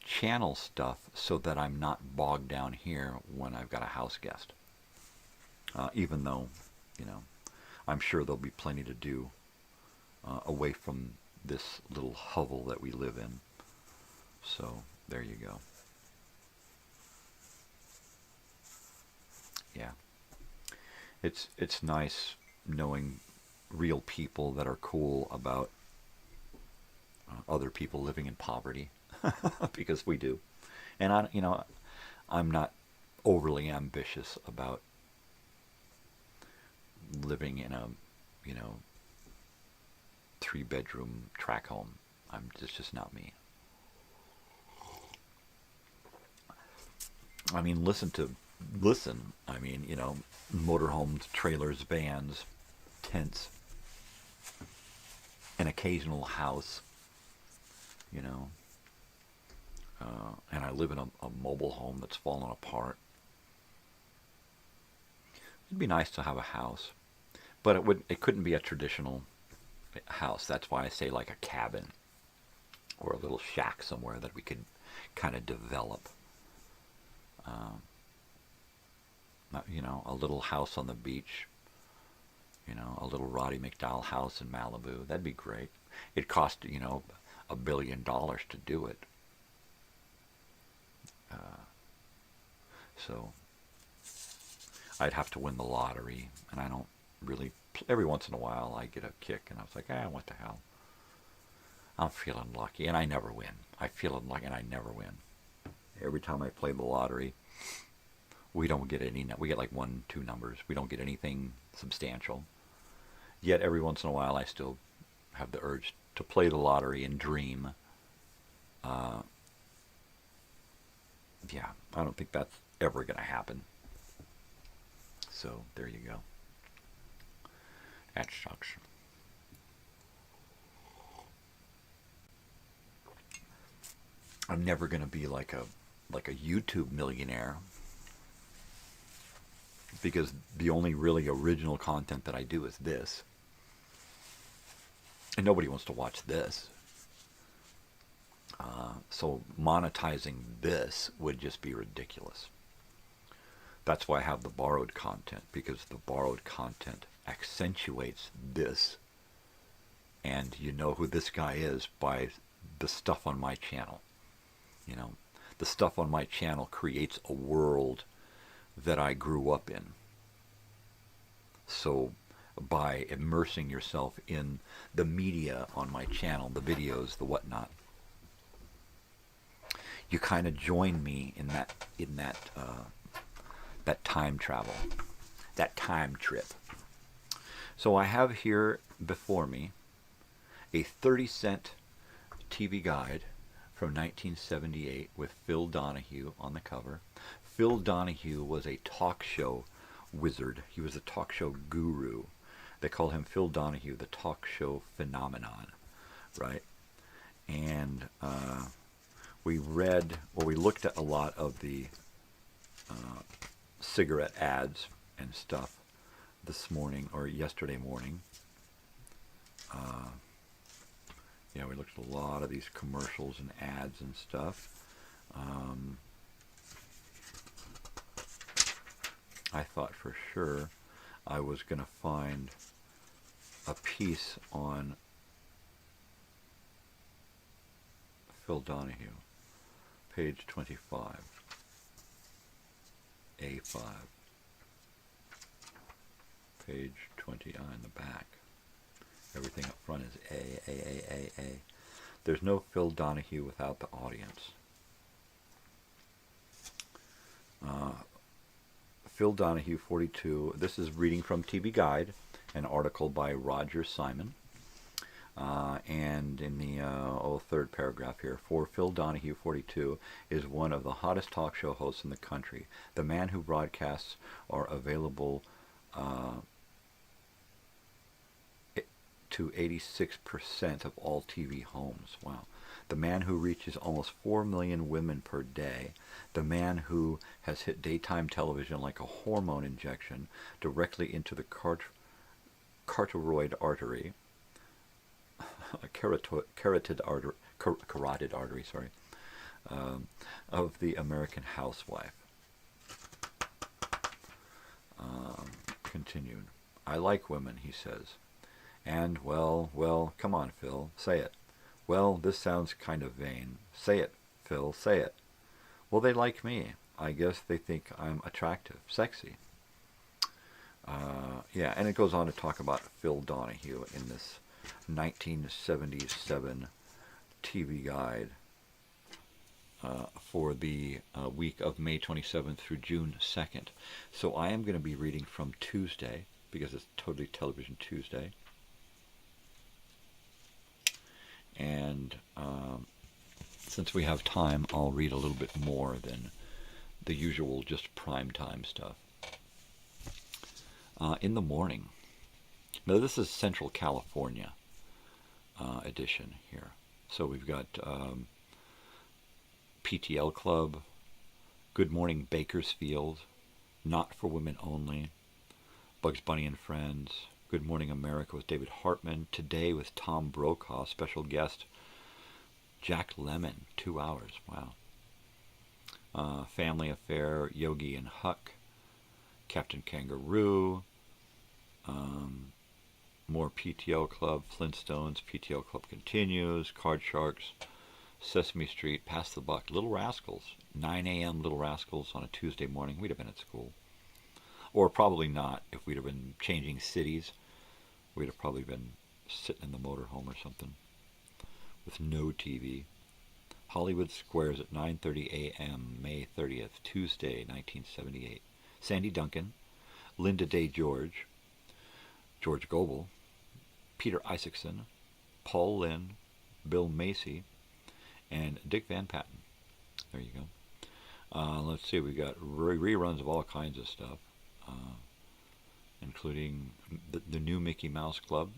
channel stuff so that I'm not bogged down here when I've got a house guest. Even though, I'm sure there'll be plenty to do away from this little hovel that we live in. So there you go. Yeah. It's nice knowing real people that are cool about other people living in poverty. Because we do. And I'm not overly ambitious about living in a 3-bedroom tract home. It's just not me. I mean, listen to listen. I mean, you know, motorhomes, trailers, vans, tents, an occasional house, you know. And I live in a mobile home that's fallen apart. It'd be nice to have a house, but it couldn't be a traditional house. That's why I say like a cabin or a little shack somewhere that we could kind of develop. You know, a little house on the beach. You know, a little Roddy McDowell house in Malibu. That'd be great. It cost, you know, $1 billion to do it. So I'd have to win the lottery, and I don't really. Every once in a while, I get a kick, and I was like, what the hell? I'm feeling lucky, and I never win. I feel unlucky, and I never win. Every time I play the lottery, we don't get any. We get like 1, 2 numbers. We don't get anything substantial. Yet every once in a while, I still have the urge to play the lottery and dream. Yeah, I don't think that's ever going to happen. So there you go. That sucks. I'm never going to be like a YouTube millionaire, because the only really original content that I do is this. And nobody wants to watch this. So monetizing this would just be ridiculous. That's why I have the borrowed content, because the borrowed content accentuates this. And you know who this guy is by the stuff on my channel. You know, the stuff on my channel creates a world that I grew up in. So by immersing yourself in the media on my channel, the videos, the whatnot, you kind of join me in that time travel, that time trip. So I have here before me a 30-cent TV guide from 1978 with Phil Donahue on the cover. Phil Donahue was a talk show wizard. He was a talk show guru. They call him Phil Donahue, the talk show phenomenon, right? And we looked at a lot of the cigarette ads and stuff this morning, or yesterday morning. Yeah, we looked at a lot of these commercials and ads and stuff. I thought for sure I was going to find a piece on Phil Donahue, page 25, A5, page 20 on the back. Everything up front is A. There's no Phil Donahue without the audience. Phil Donahue 42. This is reading from TV Guide, an article by Roger Simon. And in the third paragraph here, for Phil Donahue 42 is one of the hottest talk show hosts in the country. The man who broadcasts are available to 86% of all TV homes. Wow. The man who reaches almost 4 million women per day. The man who has hit daytime television like a hormone injection directly into the carotid artery. Carotid artery, of the American housewife. Continued. I like women, he says. And, well, come on, Phil, say it. Well, this sounds kind of vain. Say it, Phil, say it. Well, they like me. I guess they think I'm attractive, sexy. Yeah, and it goes on to talk about Phil Donahue in this 1977 TV guide for the week of May 27th through June 2nd. So I am going to be reading from Tuesday, because it's totally Television Tuesday. And since we have time, I'll read a little bit more than the usual just primetime stuff. In the morning. Now this is Central California edition here. So we've got PTL Club, Good Morning Bakersfield, Not for Women Only, Bugs Bunny and Friends, Good Morning America with David Hartman, Today with Tom Brokaw, special guest Jack Lemmon, 2 hours, wow. Family Affair, Yogi and Huck, Captain Kangaroo, more PTO Club, Flintstones, PTO Club Continues, Card Sharks, Sesame Street, Pass the Buck, Little Rascals, 9 a.m. Little Rascals on a Tuesday morning. We'd have been at school. Or probably not. If we'd have been changing cities, we'd have probably been sitting in the motorhome or something with no TV. Hollywood Squares at 9:30 a.m. May 30th, Tuesday, 1978. Sandy Duncan, Linda Day George, George Goebel, Peter Isaacson, Paul Lynn, Bill Macy, and Dick Van Patten. There you go. Let's see, we've got reruns of all kinds of stuff, including the new Mickey Mouse Club,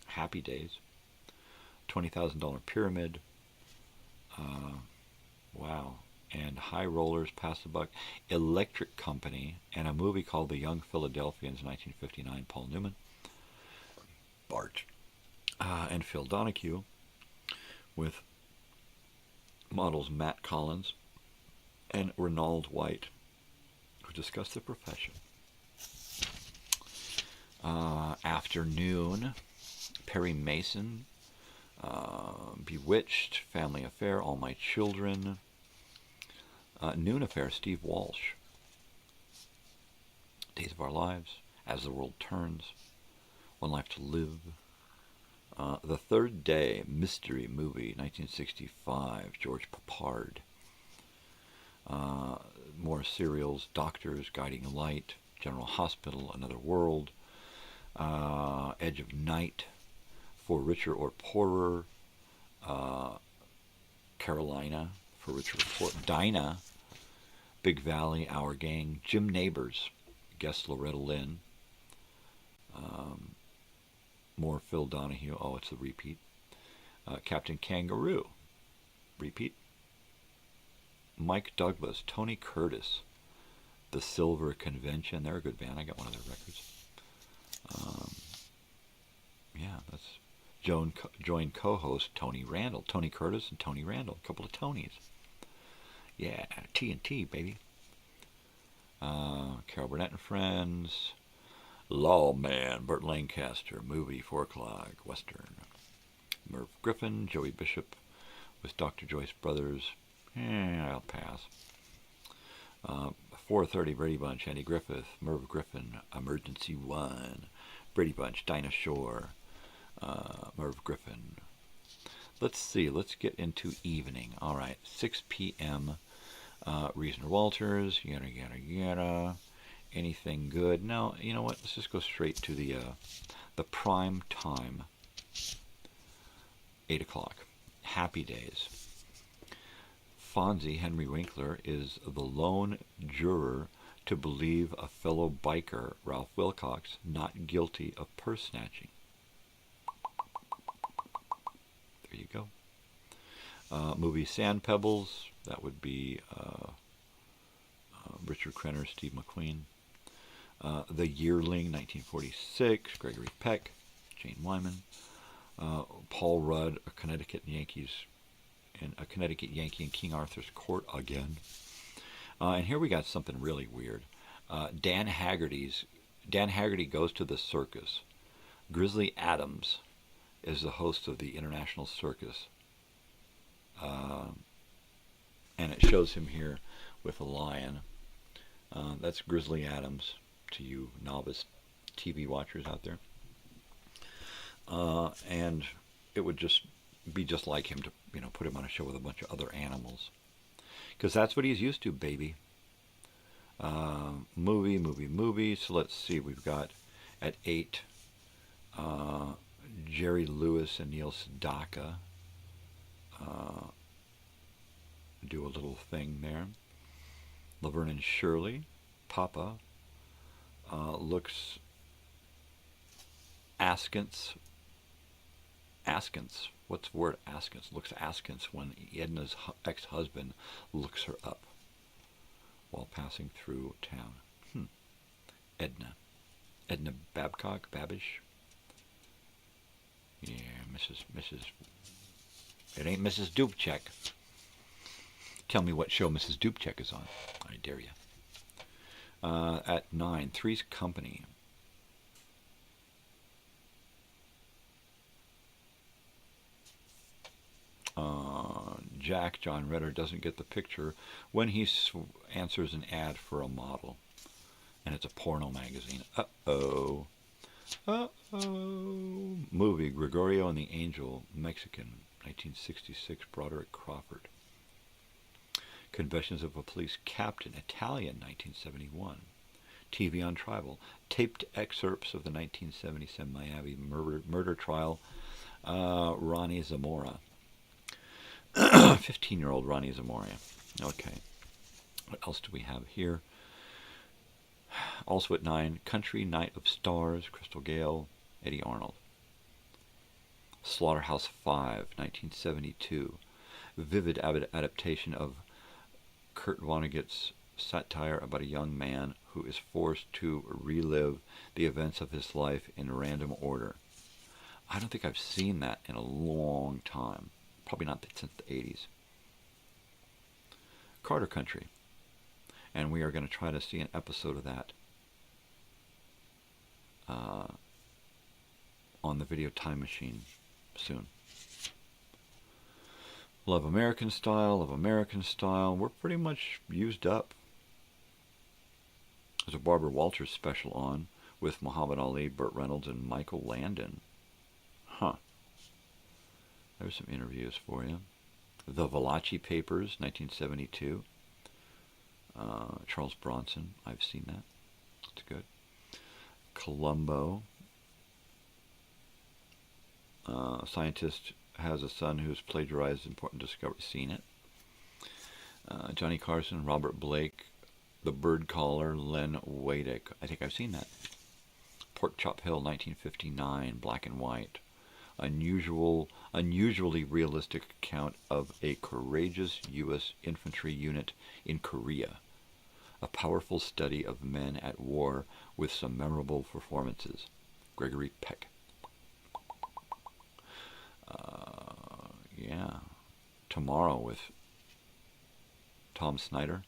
Happy Days, $20,000 Pyramid, wow, and High Rollers, Pass the Buck, Electric Company, and a movie called The Young Philadelphians, 1959, Paul Newman, Bart, and Phil Donahue, with models Matt Collins and Ronald White, who discuss the profession. Afternoon, Perry Mason, Bewitched, Family Affair, All My Children, Noon Affair, Steve Walsh, Days of Our Lives, As the World Turns, One Life to Live, The Third Day, Mystery Movie, 1965, George Papard, more serials, Doctors, Guiding Light, General Hospital, Another World, Edge of Night, For Richer or Poorer, Carolina, For Richer or Poorer, Dinah, Big Valley, Our Gang, Jim Neighbors, guest Loretta Lynn, more Phil Donahue, oh, it's the repeat, Captain Kangaroo, repeat, Mike Douglas, Tony Curtis, The Silver Convention, they're a good band, I got one of their records. Yeah, that's joined co-host Tony Randall, Tony Curtis and Tony Randall, a couple of Tonys. Yeah, TNT, baby. Carol Burnett and Friends, Lawman, Burt Lancaster, movie, 4 o'clock, Western. Merv Griffin, Joey Bishop with Dr. Joyce Brothers. I'll pass. 4:30, Brady Bunch, Andy Griffith, Merv Griffin, Emergency One, Brady Bunch, Dinah Shore, Merv Griffin. Let's see, let's get into evening. All right, 6 p.m., Reasoner Walters, yada, yada, yada. Anything good? No, you know what? Let's just go straight to the prime time. 8 o'clock. Happy Days. Fonzie, Henry Winkler, is the lone juror to believe a fellow biker, Ralph Wilcox, not guilty of purse snatching. There you go. Movie Sand Pebbles, that would be Richard Crenner, Steve McQueen. The Yearling, 1946, Gregory Peck, Jane Wyman. Paul Rudd, a Connecticut Yankee in King Arthur's Court again. And here we got something really weird. Dan Haggerty Goes to the Circus. Grizzly Adams is the host of the International Circus. And it shows him here with a lion. That's Grizzly Adams to you novice TV watchers out there. And it would just be just like him to, put him on a show with a bunch of other animals. Because that's what he's used to, baby. Movie. So let's see, we've got at 8, Jerry Lewis and Neil Sedaka do a little thing there. Laverne and Shirley. Papa looks askance. What's the word askance? Looks askance when Edna's ex-husband looks her up while passing through town. Edna Babcock, Babish. Yeah, Mrs. It ain't Mrs. Dubček. Tell me what show Mrs. Dubček is on. I dare you. At 9, Three's Company. Jack, John Ritter, doesn't get the picture when he answers an ad for a model. And it's a porno magazine. Uh-oh. Uh-oh. Movie, Gregorio and the Angel, Mexican, 1966, Broderick Crawford. Confessions of a Police Captain, Italian, 1971. TV on Tribal. Taped excerpts of the 1977 Miami murder trial, Ronnie Zamora. 15-year-old Ronnie Zamora. Okay. What else do we have here? Also at 9, Country Night of Stars, Crystal Gale, Eddie Arnold. Slaughterhouse 5, 1972. Vivid adaptation of Kurt Vonnegut's satire about a young man who is forced to relive the events of his life in random order. I don't think I've seen that in a long time. Probably not since the 80s. Carter Country. And we are going to try to see an episode of that on the Video Time Machine soon. Love American Style, Love American Style. We're pretty much used up. There's a Barbara Walters special on with Muhammad Ali, Burt Reynolds, and Michael Landon. Huh. There's some interviews for you. The Valachi Papers, 1972. Charles Bronson. I've seen that. It's good. Columbo. Scientist has a son who's plagiarized important discovery. Seen it. Johnny Carson, Robert Blake, The Bird Caller, Len Wadick. I think I've seen that. Pork Chop Hill, 1959, black and white. Unusually realistic account of a courageous U.S. infantry unit in Korea. A powerful study of men at war with some memorable performances. Gregory Peck. Yeah. Tomorrow with Tom Snyder.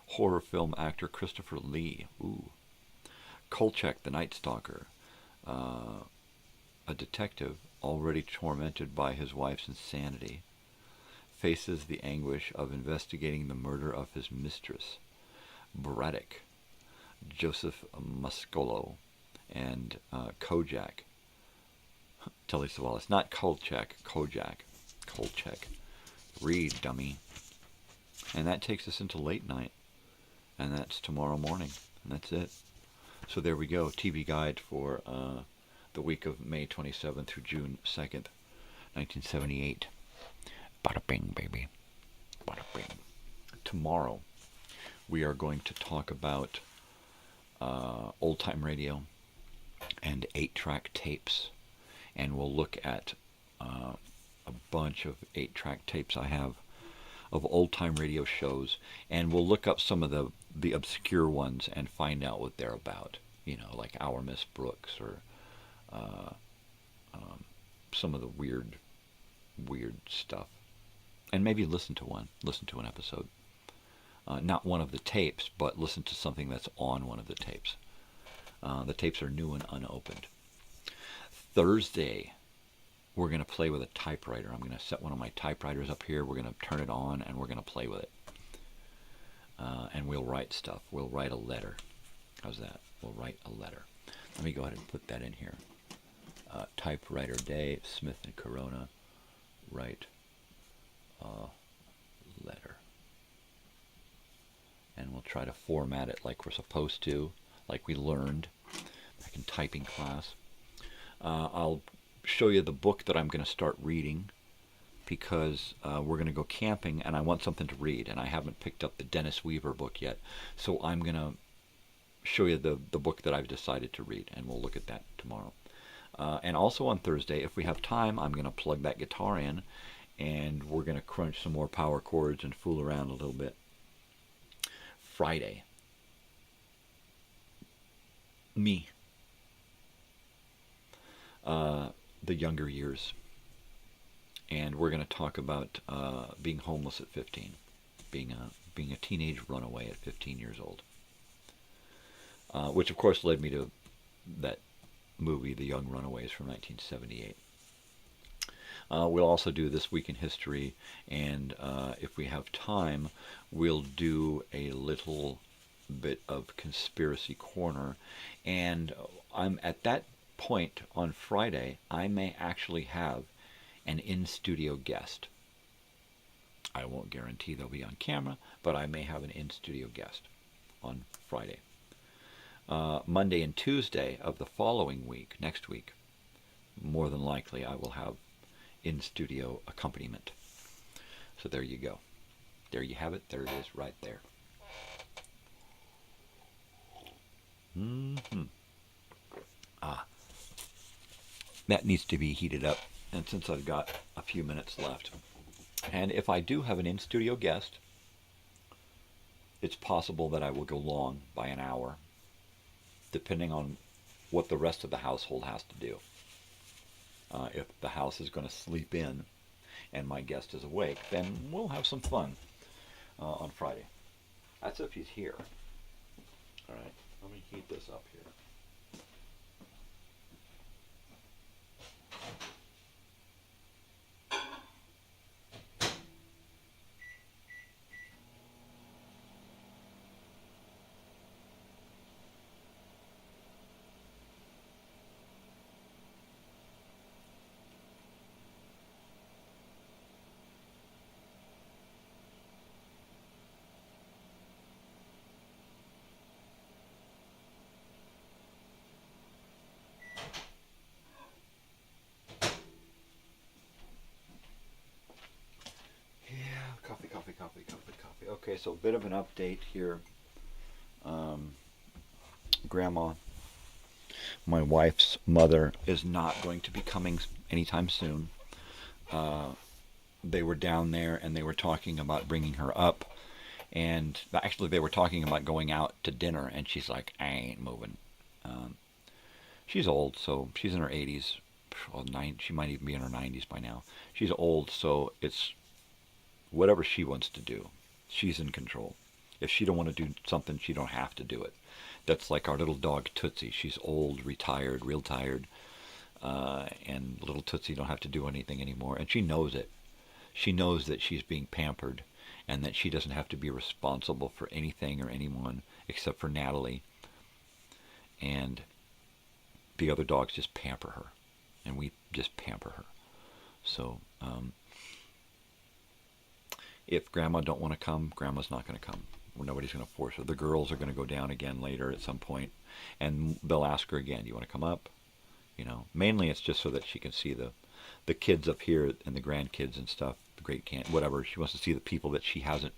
Horror film actor Christopher Lee. Ooh. Kolchak, the Night Stalker. A detective, already tormented by his wife's insanity, faces the anguish of investigating the murder of his mistress. Braddock, Joseph Muscolo, and Kojak. Telly Savalas. Not Kolchak, Kojak. Kolchak. Read, dummy. And that takes us into late night. And that's tomorrow morning. And that's it. So there we go. TV guide for the week of May 27th through June 2nd, 1978. Bada bing, baby. Bada bing. Tomorrow, we are going to talk about old-time radio and 8-track tapes. And we'll look at a bunch of 8-track tapes I have of old-time radio shows. And we'll look up some of the obscure ones and find out what they're about. You know, like Our Miss Brooks or some of the weird stuff. And maybe listen to an episode. Not one of the tapes, but listen to something that's on one of the tapes. The tapes are new and unopened. Thursday, we're going to play with a typewriter. I'm going to set one of my typewriters up here. We're going to turn it on, and we're going to play with it. And we'll write stuff. We'll write a letter. How's that? We'll write a letter. Let me go ahead and put that in here. Typewriter Day, Smith and Corona, write a letter. And we'll try to format it like we're supposed to, like we learned back in typing class. I'll show you the book that I'm going to start reading because we're going to go camping, and I want something to read, and I haven't picked up the Dennis Weaver book yet. So I'm going to show you the book that I've decided to read, and we'll look at that tomorrow. And also on Thursday, if we have time, I'm going to plug that guitar in, and we're going to crunch some more power chords and fool around a little bit. Friday, me, the younger years, and we're going to talk about being homeless at 15, being a teenage runaway at 15 years old, which of course led me to that movie, The Young Runaways, from 1978. We'll also do This Week in History, and if we have time, we'll do a little bit of Conspiracy Corner. And I'm at that point on Friday, I may actually have an in-studio guest. I won't guarantee they'll be on camera, but I may have an in-studio guest on Friday. Monday and Tuesday of the following week, next week, more than likely I will have in-studio accompaniment. So there you go. There you have it. There it is right there. That needs to be heated up. And since I've got a few minutes left, and if I do have an in-studio guest, it's possible that I will go long by an hour, depending on what the rest of the household has to do. If the house is going to sleep in and my guest is awake, then we'll have some fun on Friday. That's if he's here. All right, let me heat this up here. Coffee. Okay, so a bit of an update here. Grandma, my wife's mother, is not going to be coming anytime soon. They were down there and they were talking about bringing her up, and actually they were talking about going out to dinner, and she's like, I ain't moving. She's old, so she's in her 80s. Well, she might even be in her 90s by now. She's old, so it's whatever she wants to do. She's in control. If she don't want to do something, she don't have to do it. That's like our little dog Tootsie. She's old, retired, real tired, and little Tootsie don't have to do anything anymore, and she knows it. She knows that she's being pampered, and that she doesn't have to be responsible for anything or anyone except for Natalie. And the other dogs just pamper her, and we just pamper her. So if Grandma don't want to come, Grandma's not going to come. Nobody's going to force her. The girls are going to go down again later at some point, and they'll ask her again, do you want to come up? You know, mainly it's just so that she can see the kids up here and the grandkids and stuff, the whatever. She wants to see the people that she hasn't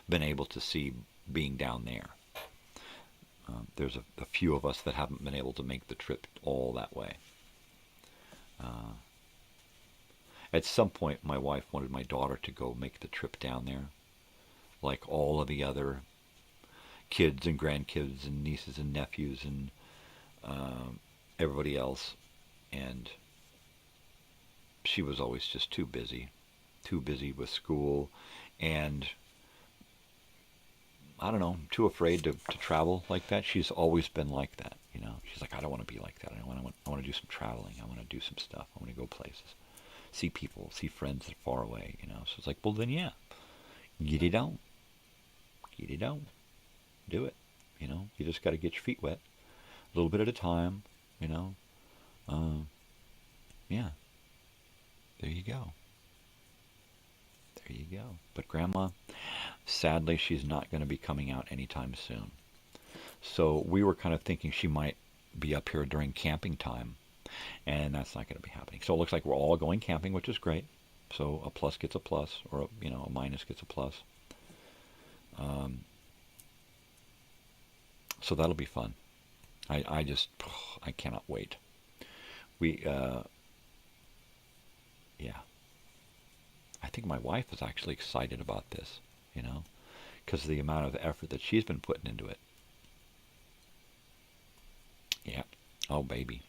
been able to see being down there. There's a few of us that haven't been able to make the trip all that way. At some point, my wife wanted my daughter to go make the trip down there, like all of the other kids and grandkids and nieces and nephews and everybody else. And she was always just too busy with school, and I don't know, too afraid to travel like that. She's always been like that, you know. She's like, I don't want to be like that. I want to do some traveling. I want to do some stuff. I want to go places, see people, see friends that are far away, you know. So it's like, well, then yeah, get it on. Do it, you know. You just got to get your feet wet, a little bit at a time, you know. Yeah. There you go. But Grandma, sadly, she's not going to be coming out anytime soon. So we were kind of thinking she might be up here during camping time, and that's not going to be happening. So it looks like we're all going camping, which is great. So a plus gets a plus, or a minus gets a plus. So that'll be fun. I cannot wait. Yeah. I think my wife is actually excited about this, because of the amount of effort that she's been putting into it. Yeah. Oh, baby.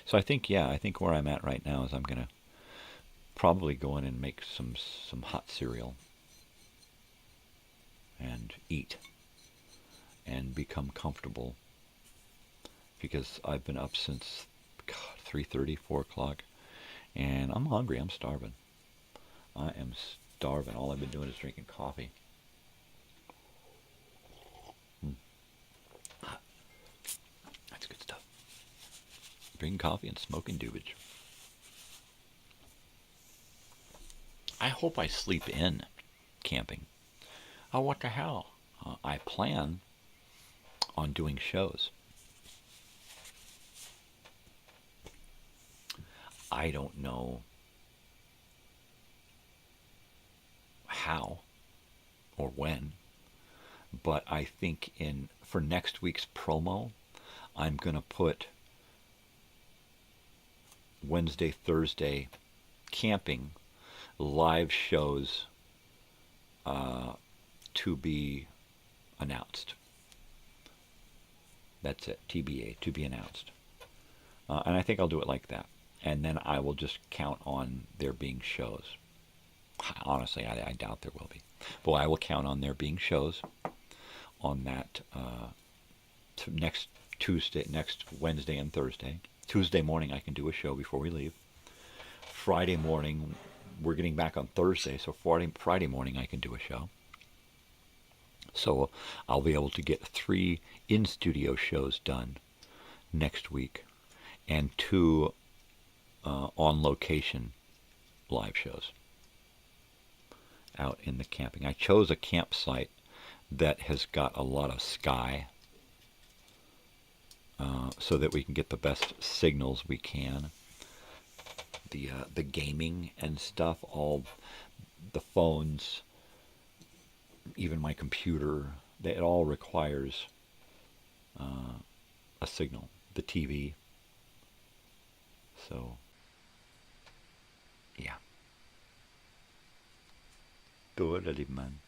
So I think where I'm at right now is I'm going to probably go in and make some hot cereal and eat and become comfortable, because I've been up since 3:30, 4 o'clock, and I'm hungry. I'm starving. I am starving. All I've been doing is drinking coffee. That's good stuff. Drinking coffee and smoking doobage. I hope I sleep in camping. Oh, what the hell? I plan on doing shows. I don't know how or when, but I think for next week's promo, I'm going to put Wednesday, Thursday camping live shows to be announced. That's it. TBA, to be announced. And I think I'll do it like that. And then I will just count on there being shows. Honestly, I doubt there will be. But I will count on there being shows on that next Wednesday and Thursday. Tuesday morning I can do a show before we leave. Friday morning, we're getting back on Thursday, so Friday morning I can do a show. So I'll be able to get 3 in-studio shows done next week and 2 on-location live shows out in the camping. I chose a campsite that has got a lot of sky, so that we can get the best signals we can. The gaming and stuff, all the phones, even my computer, it all requires a signal. The TV. So, yeah. Totally, man.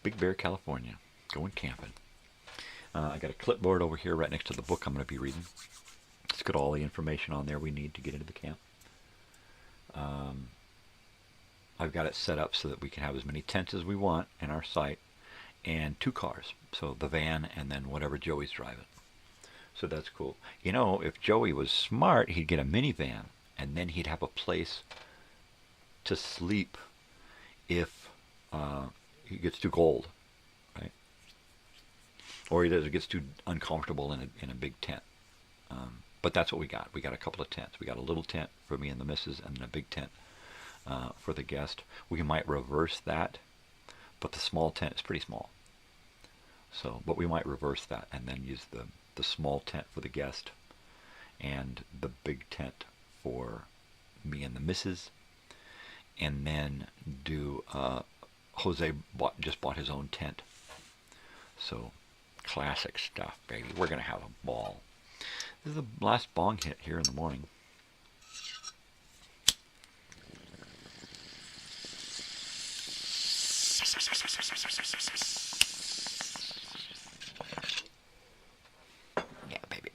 Big Bear, California. Going camping. I got a clipboard over here right next to the book I'm going to be reading. It's got all the information on there we need to get into the camp. I've got it set up so that we can have as many tents as we want in our site, and 2 cars. So the van and then whatever Joey's driving. So that's cool. If Joey was smart, he'd get a minivan, and then he'd have a place to sleep if he gets too cold, right? Or he gets too uncomfortable in a big tent. But that's what we got. We got a couple of tents. We got a little tent for me and the missus, and then a big tent for the guest. We might reverse that, but the small tent is pretty small. So, but we might reverse that and then use the small tent for the guest and the big tent for me and the missus, and then do Jose just bought his own tent. So classic stuff, baby. We're gonna have a ball. This is the last bong hit here in the morning. Yeah, baby.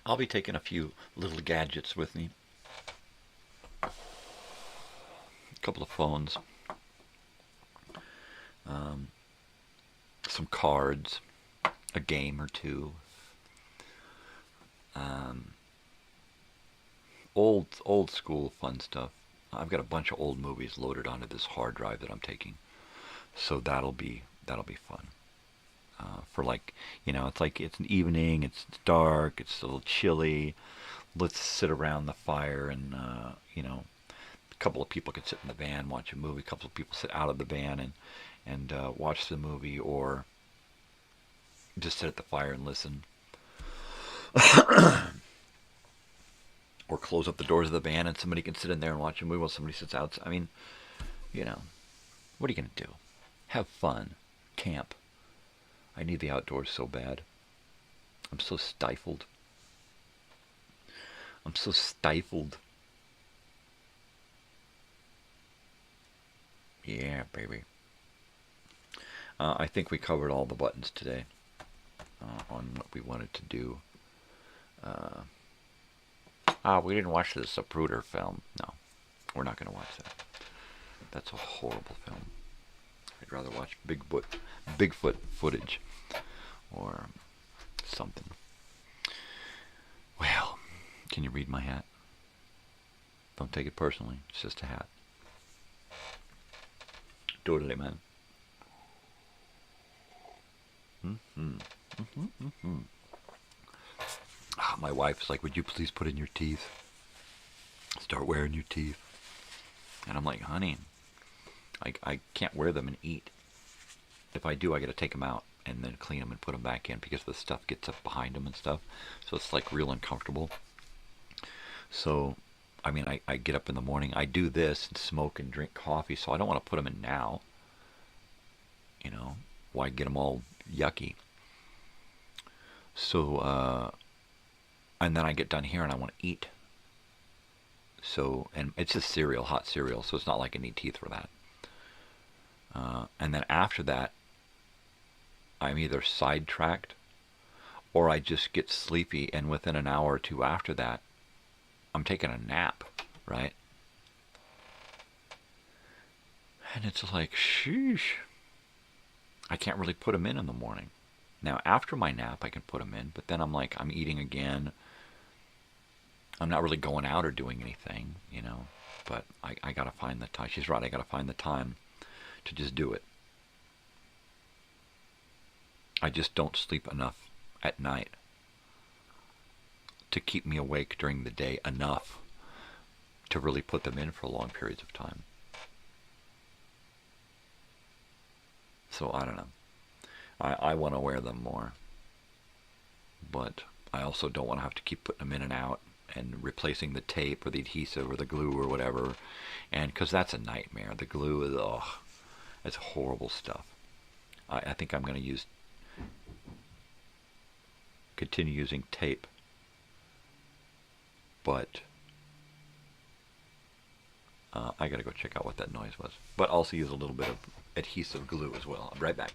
I'll be taking a few little gadgets with me. A couple of phones. Some cards. A game or 2. Old school fun stuff. I've got a bunch of old movies loaded onto this hard drive that I'm taking, so that'll be fun. For it's an evening, it's dark, it's a little chilly. Let's sit around the fire and a couple of people can sit in the van, watch a movie. A couple of people sit out of the van and watch the movie, or just sit at the fire and listen. close up the doors of the van and somebody can sit in there and watch a movie while somebody sits out. I mean, you know, what are you going to do? Have fun. Camp. I need the outdoors so bad. I'm so stifled. I'm so stifled. Yeah, baby. I think we covered all the buttons today on what we wanted to do. We didn't watch the Zapruder film. No, we're not going to watch that. That's a horrible film. I'd rather watch Bigfoot footage or something. Well, can you read my hat? Don't take it personally. It's just a hat. Totally, man. My wife's like, would you please put in your teeth? Start wearing your teeth. And I'm like, honey, I can't wear them and eat. If I do, I got to take them out and then clean them and put them back in because the stuff gets up behind them and stuff. So it's like real uncomfortable. So, I mean, I get up in the morning, I do this and smoke and drink coffee, so I don't want to put them in now. You know, why get them all yucky? So, and then I get done here and I want to eat. So, and it's just cereal, hot cereal, so it's not like I need teeth for that. And then after that, I'm either sidetracked or I just get sleepy, and within an hour or two after that, I'm taking a nap, right? And it's like, sheesh. I can't really put them in the morning. Now, after my nap, I can put them in, but then I'm like, I'm eating again. I'm not really going out or doing anything, you know, but I got to find the time. She's right, I got to find the time to just do it. I just don't sleep enough at night to keep me awake during the day enough to really put them in for long periods of time. So I don't know. I want to wear them more, but I also don't want to have to keep putting them in and out and replacing the tape or the adhesive or the glue or whatever, and because that's a nightmare. The glue is, it's horrible stuff. I think I'm going to continue using tape, but I got to go check out what that noise was. But also use a little bit of adhesive glue as well. I'll be right back.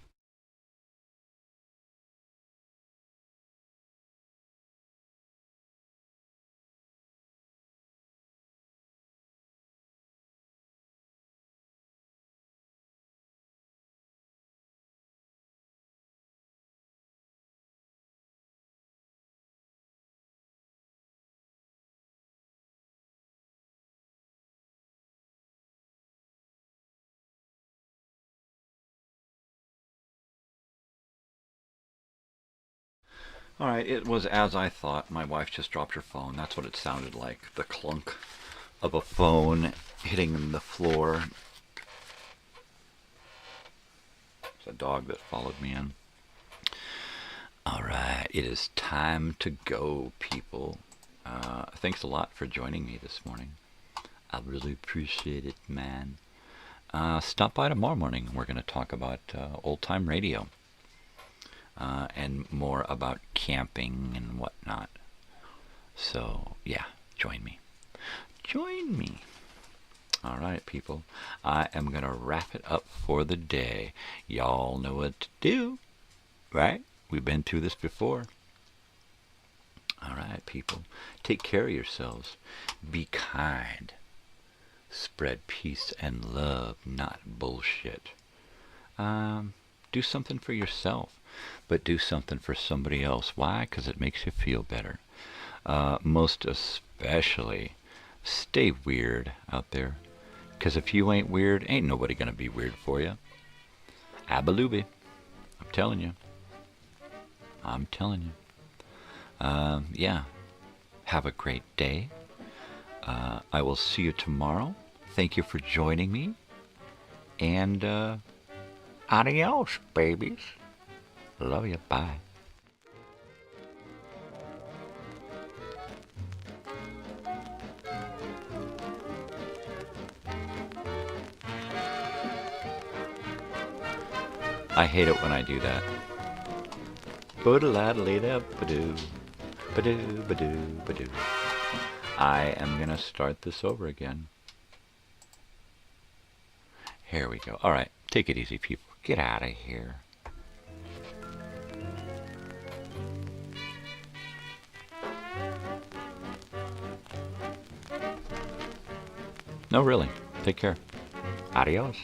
Alright, it was as I thought. My wife just dropped her phone. That's what it sounded like. The clunk of a phone hitting the floor. It's a dog that followed me in. Alright, it is time to go, people. Thanks a lot for joining me this morning. I really appreciate it, man. Stop by tomorrow morning. We're going to talk about old-time radio. And more about camping and whatnot. So, yeah, join me. Join me. All right, people. I am going to wrap it up for the day. Y'all know what to do, right? We've been through this before. All right, people. Take care of yourselves. Be kind. Spread peace and love, not bullshit. Do something for yourself. But do something for somebody else. Why? Because it makes you feel better. Most especially, stay weird out there. Because if you ain't weird, ain't nobody going to be weird for you. Abalubi. I'm telling you. I'm telling you. Yeah. Have a great day. I will see you tomorrow. Thank you for joining me. And adios, babies. Love you. Bye. I hate it when I do that. Ba-da-la-da-la-da-ba-doo. Ba-doo, ba-doo, ba-doo. I am going to start this over again. Here we go. All right, take it easy, people. Get out of here. No, really. Take care. Adios.